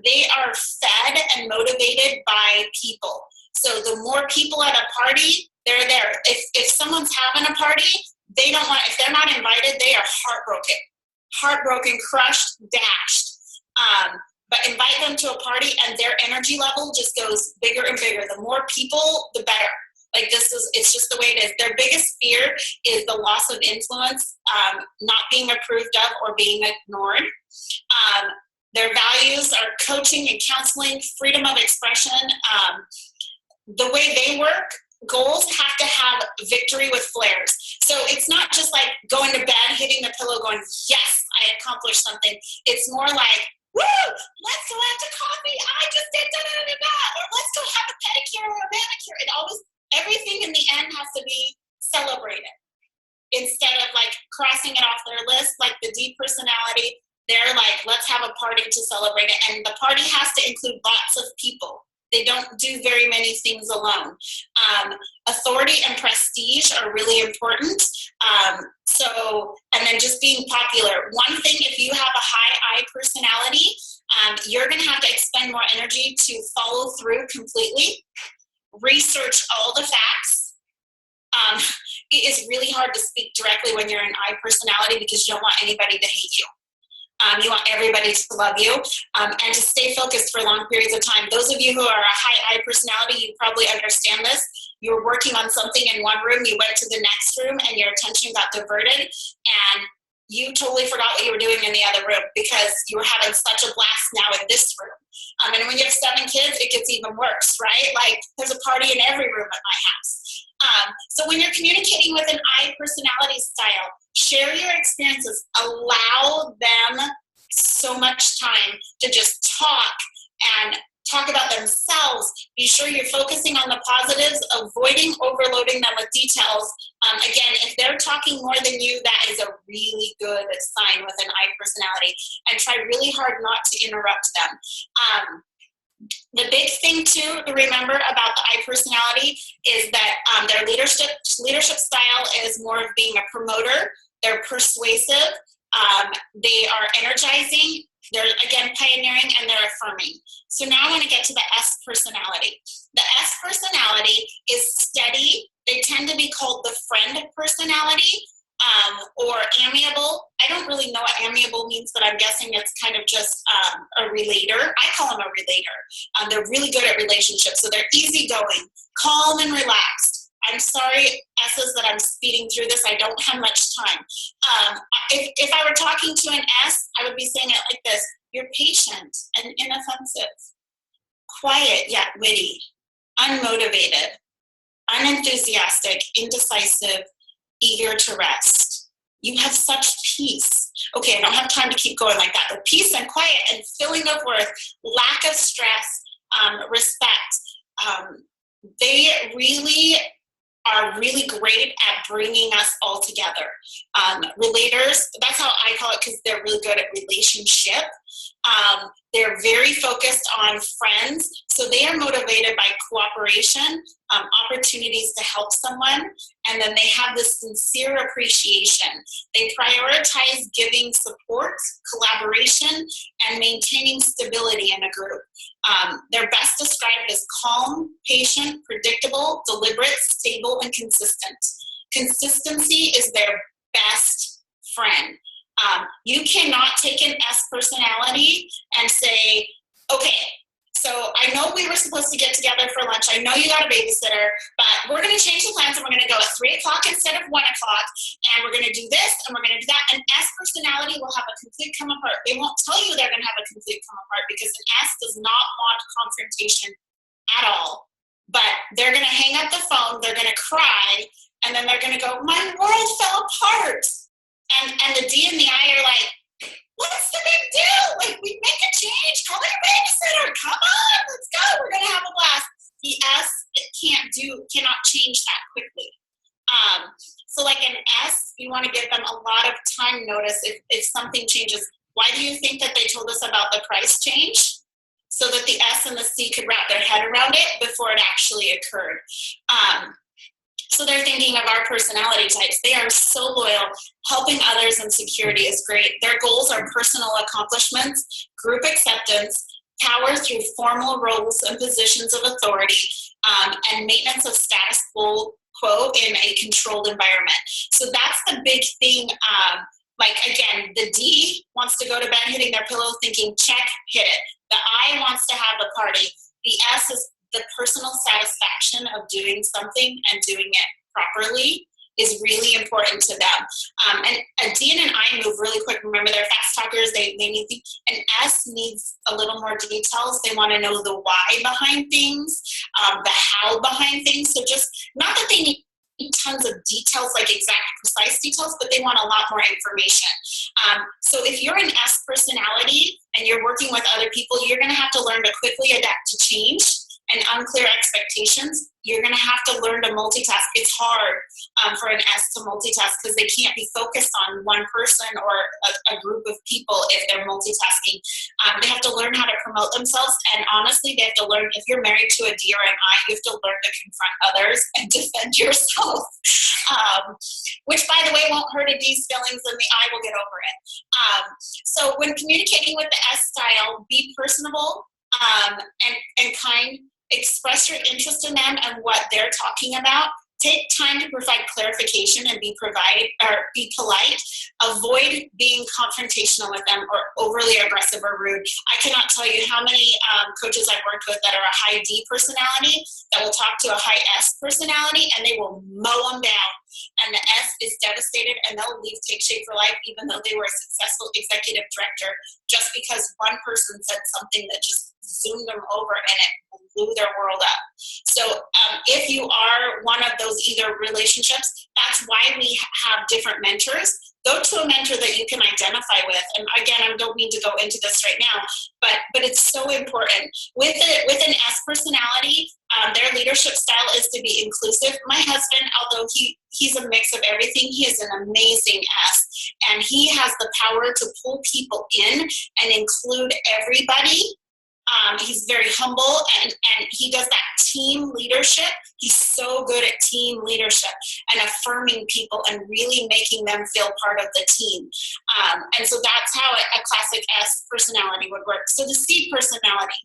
They are fed and motivated by people. So the more people at a party, they're there. If someone's having a party, if they're not invited, they are heartbroken, crushed, dashed. But invite them to a party and their energy level just goes bigger and bigger. The more people, the better. Like it's just the way it is. Their biggest fear is the loss of influence, not being approved of or being ignored. Their values are coaching and counseling, freedom of expression. The way they work, goals have to have victory with flares. So it's not just like going to bed, hitting the pillow, going, yes, I accomplished something. It's more like, woo, let's go out to coffee. I just did da-da-da-da-da. Or let's go have a pedicure or a manicure. Everything in the end has to be celebrated. Instead of like crossing it off their list, like the D personality, they're like, let's have a party to celebrate it. And the party has to include lots of people. They don't do very many things alone. Authority and prestige are really important. And then just being popular. One thing, if you have a high I personality, you're going to have to expend more energy to follow through completely. Research all the facts. It is really hard to speak directly when you're an I personality because you don't want anybody to hate you. You want everybody to love you and to stay focused for long periods of time. Those of you who are a high I personality, you probably understand this. You were working on something in one room, you went to the next room, and your attention got diverted, and you totally forgot what you were doing in the other room because you were having such a blast now in this room. And when you have 7 kids, it gets even worse, right? Like there's a party in every room at my house. So when you're communicating with an I personality style, share your experiences. Allow them so much time to just talk about themselves. Be sure you're focusing on the positives, avoiding overloading them with details. Again, if they're talking more than you, that is a really good sign with an I personality, and try really hard not to interrupt them. The big thing too to remember about the I personality is that their leadership style is more of being a promoter. They're persuasive. They are energizing. They're, again, pioneering, and they're affirming. So now I want to get to the S personality. The S personality is steady. They tend to be called the friend personality, or amiable. I don't really know what amiable means, but I'm guessing it's kind of just a relator. I call them a relator. They're really good at relationships, so they're easygoing, calm, and relaxed. I'm sorry, S's, that I'm speeding through this. I don't have much time. If I were talking to an S, I would be saying it like this: you're patient and inoffensive, quiet yet witty, unmotivated, unenthusiastic, indecisive, eager to rest. You have such peace. Okay, I don't have time to keep going like that, but peace and quiet and feeling of worth, lack of stress, respect. They really are really great at bringing us all together. Relators, that's how I call it, because they're really good at relationship. They're very focused on friends, so they are motivated by cooperation, opportunities to help someone, and then they have this sincere appreciation. They prioritize giving support, collaboration, and maintaining stability in a group. They're best described as calm, patient, predictable, deliberate, stable, and consistent. Consistency is their best friend. You cannot take an S personality and say, okay, so I know we were supposed to get together for lunch. I know you got a babysitter, but we're going to change the plans, and we're going to go at 3 o'clock instead of 1 o'clock, and we're going to do this, and we're going to do that. An S personality will have a complete come apart. They won't tell you they're going to have a complete come apart, because an S does not want confrontation at all. But they're going to hang up the phone, they're going to cry, and then they're going to go, my world fell apart. And the D and the I are like, what's the big deal? Like, we make a change. Call your babysitter. Come on, let's go. We're gonna have a blast. The S cannot change that quickly. So like an S, you want to give them a lot of time notice if something changes. Why do you think that they told us about the price change? So that the S and the C could wrap their head around it before it actually occurred. So they're thinking of our personality types. They are so loyal. Helping others and security is great. Their goals are personal accomplishments, group acceptance, power through formal roles and positions of authority, and maintenance of status quo in a controlled environment. So that's the big thing. Like, again, the D wants to go to bed hitting their pillow thinking, check, hit it. The I wants to have the party. The S is the personal satisfaction of doing something and doing it properly is really important to them. And a D and an I move really quick. Remember, they're fast talkers. They need an S needs a little more details. They want to know the why behind things, the how behind things. So just, not that they need tons of details, like exact precise details, but they want a lot more information. So if you're an S personality and you're working with other people, you're going to have to learn to quickly adapt to change and unclear expectations. You're going to have to learn to multitask. It's hard for an S to multitask because they can't be focused on one person or a group of people if they're multitasking. They have to learn how to promote themselves, and honestly, they have to learn, if you're married to a D or an I, you have to learn to confront others and defend yourself, which, by the way, won't hurt a D's feelings, and the I will get over it. So when communicating with the S style, be personable and kind. Express your interest in them and what they're talking about. Take time to provide clarification and be polite. Avoid being confrontational with them or overly aggressive or rude. I cannot tell you how many coaches I've worked with that are a high D personality that will talk to a high S personality, and they will mow them down. And the S is devastated, and they'll leave Take Shape for Life even though they were a successful executive director, just because one person said something that just zoomed them over and it blew their world up. So if you are one of those either relationships, that's why we have different mentors. go to a mentor that you can identify with. And again, I don't mean to go into this right now, but it's so important. With an S personality, their leadership style is to be inclusive. My husband, although he's a mix of everything, he is an amazing S, and he has the power to pull people in and include everybody. He's very humble, and he does that team leadership. He's so good at team leadership and affirming people and really making them feel part of the team. And so that's how a classic S personality would work. So the C personality.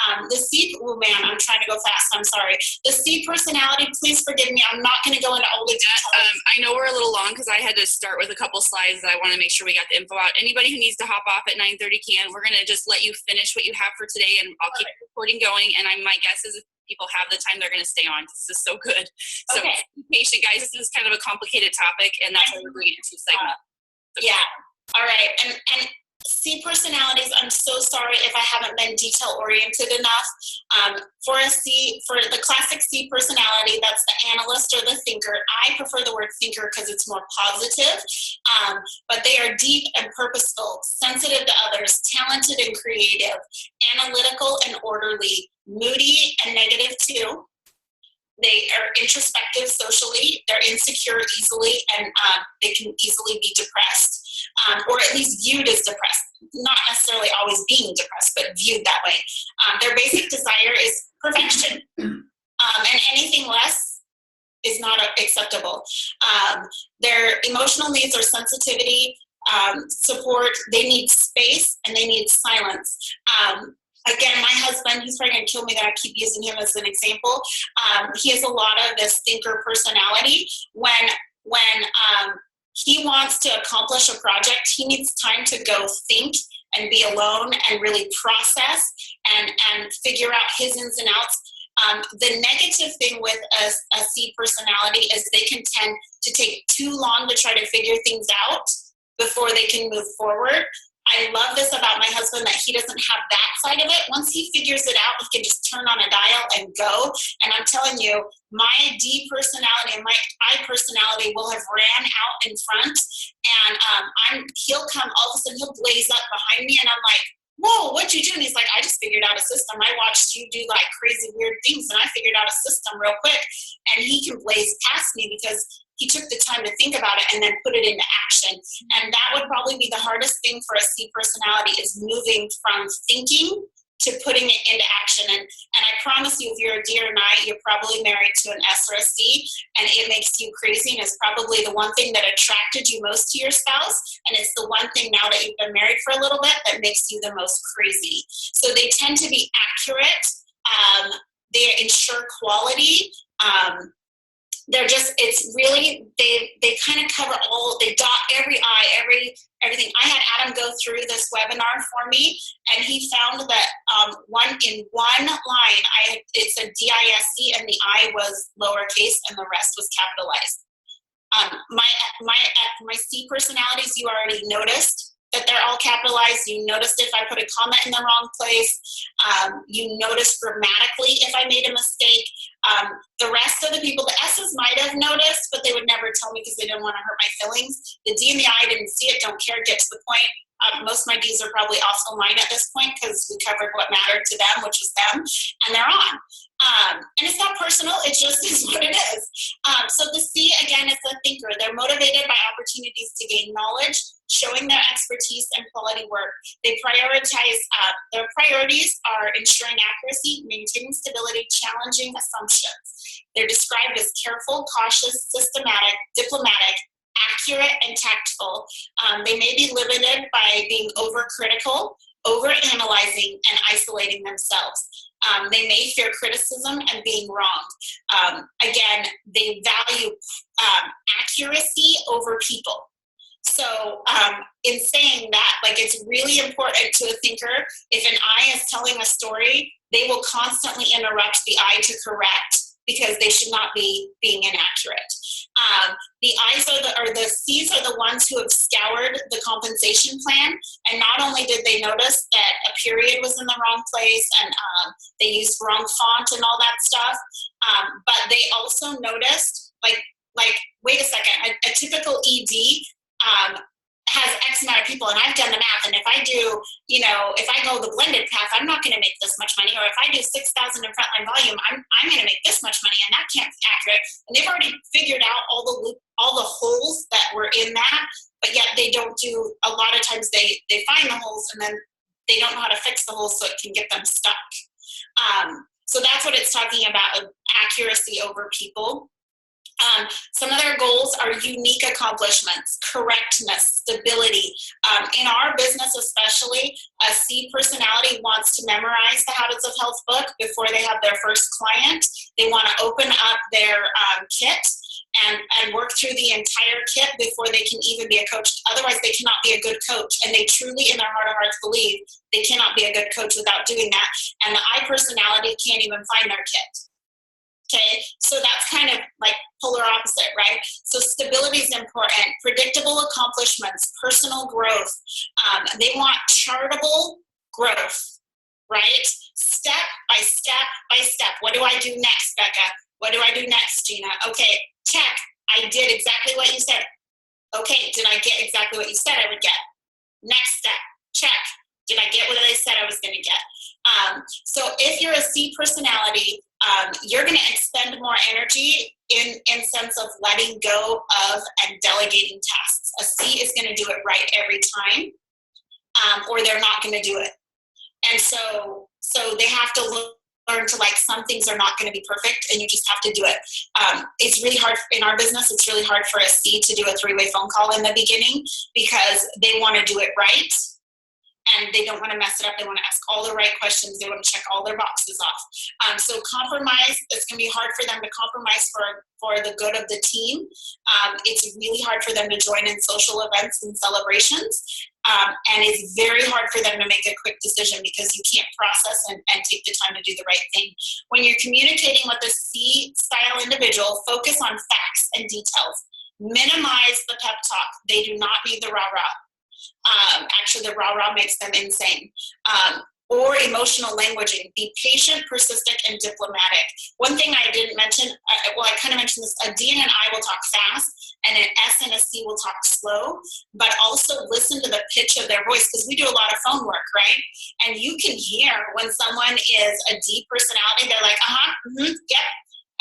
Oh man, I'm trying to go fast. I'm sorry. The C personality, please forgive me. I'm not going to go into all the details.
I know we're a little long because I had to start with a couple slides that I want to make sure we got the info out. Anybody who needs to hop off at 9:30 can. We're going to just let you finish what you have for today, and I'll keep the recording going. And my guess is if people have the time, they're going to stay on. This is so good. So
Okay.
Be patient, guys. This is kind of a complicated topic, and that's why we're bringing it in 2 segments.
Yeah. All right. And C personalities, I'm so sorry if I haven't been detail oriented enough. For the classic C personality, that's the analyst or the thinker. I prefer the word thinker because it's more positive. But they are deep and purposeful, sensitive to others, talented and creative, analytical and orderly, moody and negative too. They are introspective socially. They're insecure easily, and they can easily be depressed, or at least viewed as depressed. Not necessarily always being depressed, but viewed that way. Their basic desire is perfection, and anything less is not acceptable. Their emotional needs are sensitivity, support. They need space, and they need silence. Again, my husband, he's probably going to kill me that I keep using him as an example. He has a lot of this thinker personality. When he wants to accomplish a project, he needs time to go think and be alone and really process and figure out his ins and outs. The negative thing with a C personality is they can tend to take too long to try to figure things out before they can move forward. I love this about my husband, that he doesn't have that side of it. Once he figures it out, he can just turn on a dial and go. And I'm telling you, my D personality and my I personality will have ran out in front, and he'll come, all of a sudden he'll blaze up behind me, and I'm like, whoa, what'd you do? And he's like, I just figured out a system. I watched you do like crazy weird things, and I figured out a system real quick. And he can blaze past me because he took the time to think about it and then put it into action. And that would probably be the hardest thing for a C personality, is moving from thinking to putting it into action. And I promise you, if you're a D or an I, you're probably married to an S or a C, and it makes you crazy, and it's probably the one thing that attracted you most to your spouse, and it's the one thing now that you've been married for a little bit that makes you the most crazy. So they tend to be accurate. They ensure quality. They're just, it's really, they kind of cover all, they dot every I, everything. I had Adam go through this webinar for me, and he found that in one line, it said DISC, and the I was lowercase and the rest was capitalized. My C personalities, you already noticed that they're all capitalized. You noticed if I put a comment in the wrong place. You noticed grammatically if I made a mistake. The rest of the people, the S's might have noticed, but they would never tell me because they didn't want to hurt my feelings. The D and the I didn't see it, don't care, get to the point. Most of my D's are probably off the line at this point because we covered what mattered to them, which was them, and they're on. And it's not personal, it just is what it is. So the C, again, is the thinker. They're motivated by opportunities to gain knowledge, showing their expertise and quality work. They prioritize, their priorities are ensuring accuracy, maintaining stability, challenging assumptions. They're described as careful, cautious, systematic, diplomatic, accurate, and tactful. They may be limited by being overcritical, overanalyzing, and isolating themselves. They may fear criticism and being wronged. Again, they value accuracy over people. So in saying that, like, it's really important to a thinker, if an I is telling a story, they will constantly interrupt the I to correct, because they should not be being inaccurate. The I's or the C's are the ones who have scoured the compensation plan, and not only did they notice that a period was in the wrong place and they used wrong font and all that stuff, but they also noticed, like wait a second, a typical ED, has X amount of people, and I've done the math, and if I do, if I go the blended path, I'm not going to make this much money, or if I do 6,000 in frontline volume, I'm going to make this much money, and that can't be accurate. And they've already figured out all the holes that were in that, but yet they don't do. A lot of times they find the holes, and then they don't know how to fix the holes, so it can get them stuck. So that's what it's talking about: accuracy over people. Some of their goals are unique accomplishments, correctness, stability. In our business especially, a C personality wants to memorize the Habits of Health book before they have their first client. They want to open up their kit and work through the entire kit before they can even be a coach. Otherwise, they cannot be a good coach. And they truly, in their heart of hearts, believe they cannot be a good coach without doing that. And the I personality can't even find their kit. Okay, so that's kind of like polar opposite, right? So stability is important, predictable accomplishments, personal growth. They want chartable growth, right? Step by step by step. What do I do next, Becca? What do I do next, Gina? Okay, check. I did exactly what you said. Okay, did I get exactly what you said I would get? Next step, check. Did I get what I said I was going to get? So if you're a C personality, you're going to expend more energy in sense of letting go of and delegating tasks. A C is going to do it right every time, or they're not going to do it. And so they have to learn to, like, some things are not going to be perfect, and you just have to do it. It's really hard in our business. It's really hard for a C to do a 3-way phone call in the beginning because they want to do it right. And they don't want to mess it up. They want to ask all the right questions. They want to check all their boxes off. So compromise, it's going to be hard for them to compromise for the good of the team. It's really hard for them to join in social events and celebrations. And it's very hard for them to make a quick decision because you can't process and take the time to do the right thing. When you're communicating with a C-style individual, focus on facts and details. Minimize the pep talk. They do not need the rah-rah. Actually, the rah-rah makes them insane. Or emotional languaging. Be patient, persistent, and diplomatic. One thing I didn't mention, I kind of mentioned this, a D and an I will talk fast, and an S and a C will talk slow, but also listen to the pitch of their voice, because we do a lot of phone work, right? And you can hear when someone is a D personality, they're like, yep.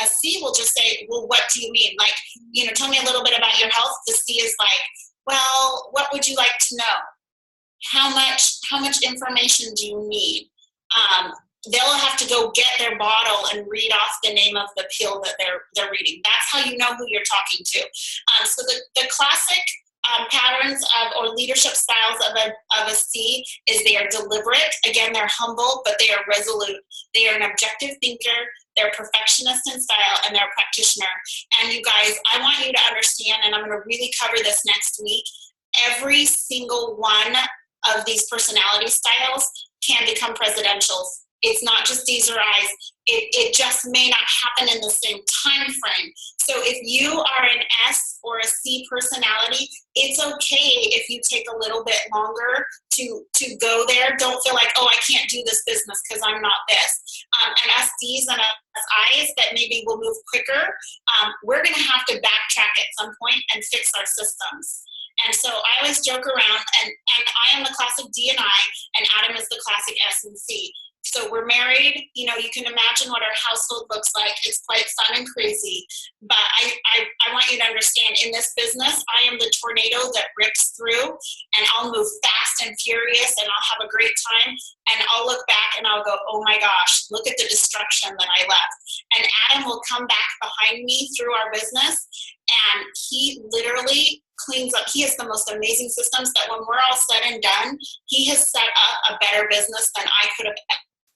A C will just say, well, what do you mean? Like, tell me a little bit about your health. The C is like, well, what would you like to know? How much information do you need? They'll have to go get their bottle and read off the name of the pill that they're reading. That's how you know who you're talking to. So the classic patterns or leadership styles of a C is they are deliberate. Again, they're humble, but they are resolute. They are an objective thinker. They're perfectionist in style, and they're a practitioner. And you guys, I want you to understand, and I'm going to really cover this next week, every single one of these personality styles can become presidentials. It's not just D's or I's. It just may not happen in the same time frame. So if you are an S or a C personality, it's okay if you take a little bit longer to go there. Don't feel like, oh, I can't do this business because I'm not this. And us D's and us I's that maybe will move quicker, we're going to have to backtrack at some point and fix our systems. And so I always joke around, and I am the classic D and I, and Adam is the classic S and C. So we're married, you can imagine what our household looks like. It's quite fun and crazy. But I want you to understand, in this business, I am the tornado that rips through, and I'll move fast and furious, and I'll have a great time. And I'll look back and I'll go, oh my gosh, look at the destruction that I left. And Adam will come back behind me through our business, and he literally cleans up. He has the most amazing systems that when we're all said and done, he has set up a better business than I could have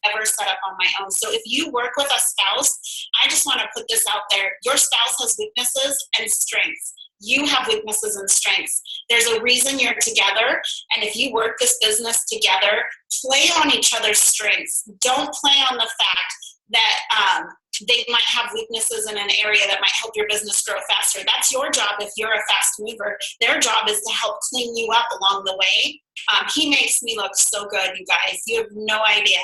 ever set up on my own. So if you work with a spouse, I just want to put this out there. Your spouse has weaknesses and strengths. You have weaknesses and strengths. There's a reason you're together. And if you work this business together, play on each other's strengths. Don't play on the fact that they might have weaknesses in an area that might help your business grow faster. That's your job if you're a fast mover. Their job is to help clean you up along the way. He makes me look so good, you guys. You have no idea.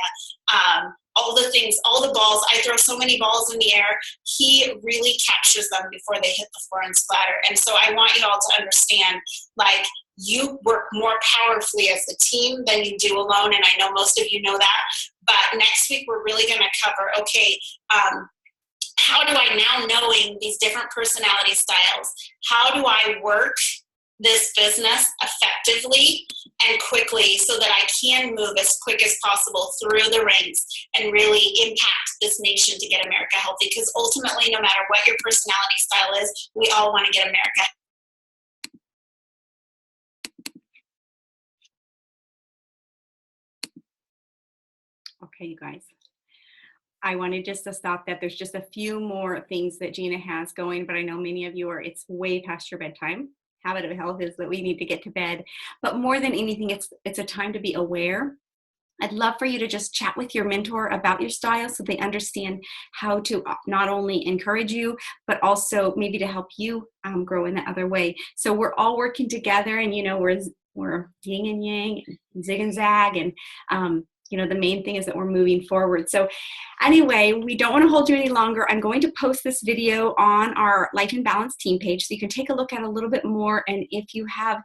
all the things, all the balls. I throw so many balls in the air. He really captures them before they hit the floor and splatter. And so I want you all to understand, like, you work more powerfully as a team than you do alone. And I know most of you know that. But next week, we're really going to cover, okay, how do I, now knowing these different personality styles, how do I work this business effectively and quickly so that I can move as quick as possible through the ranks and really impact this nation to get America healthy? Because ultimately, no matter what your personality style is, we all want to get America.
Okay, you guys. I wanted just to stop that. There's just a few more things that Gina has going, but I know many of you are, it's way past your bedtime. Habit of health is that we need to get to bed. But more than anything, it's a time to be aware. I'd love for you to just chat with your mentor about your style so they understand how to not only encourage you, but also maybe to help you grow in that other way. So we're all working together, and, you know, we're yin and yang, and zig and zag, and you know, the main thing is that we're moving forward. So anyway, we don't want to hold you any longer. I'm going to post this video on our Life in Balance team page so you can take a look at it a little bit more. And if you have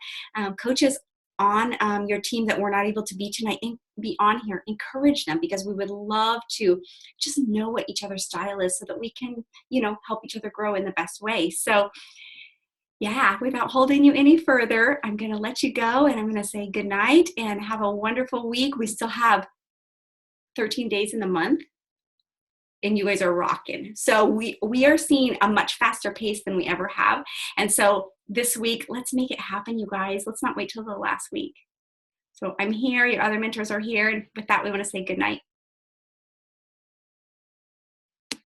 coaches on your team that were not able to be tonight, be on here, encourage them, because we would love to just know what each other's style is so that we can, you know, help each other grow in the best way. So yeah, without holding you any further, I'm going to let you go, and I'm going to say good night and have a wonderful week. We still have 13 days in the month, and you guys are rocking. So we are seeing a much faster pace than we ever have. And so this week, let's make it happen, you guys. Let's not wait till the last week. So I'm here. Your other mentors are here. And with that, we want to say good night.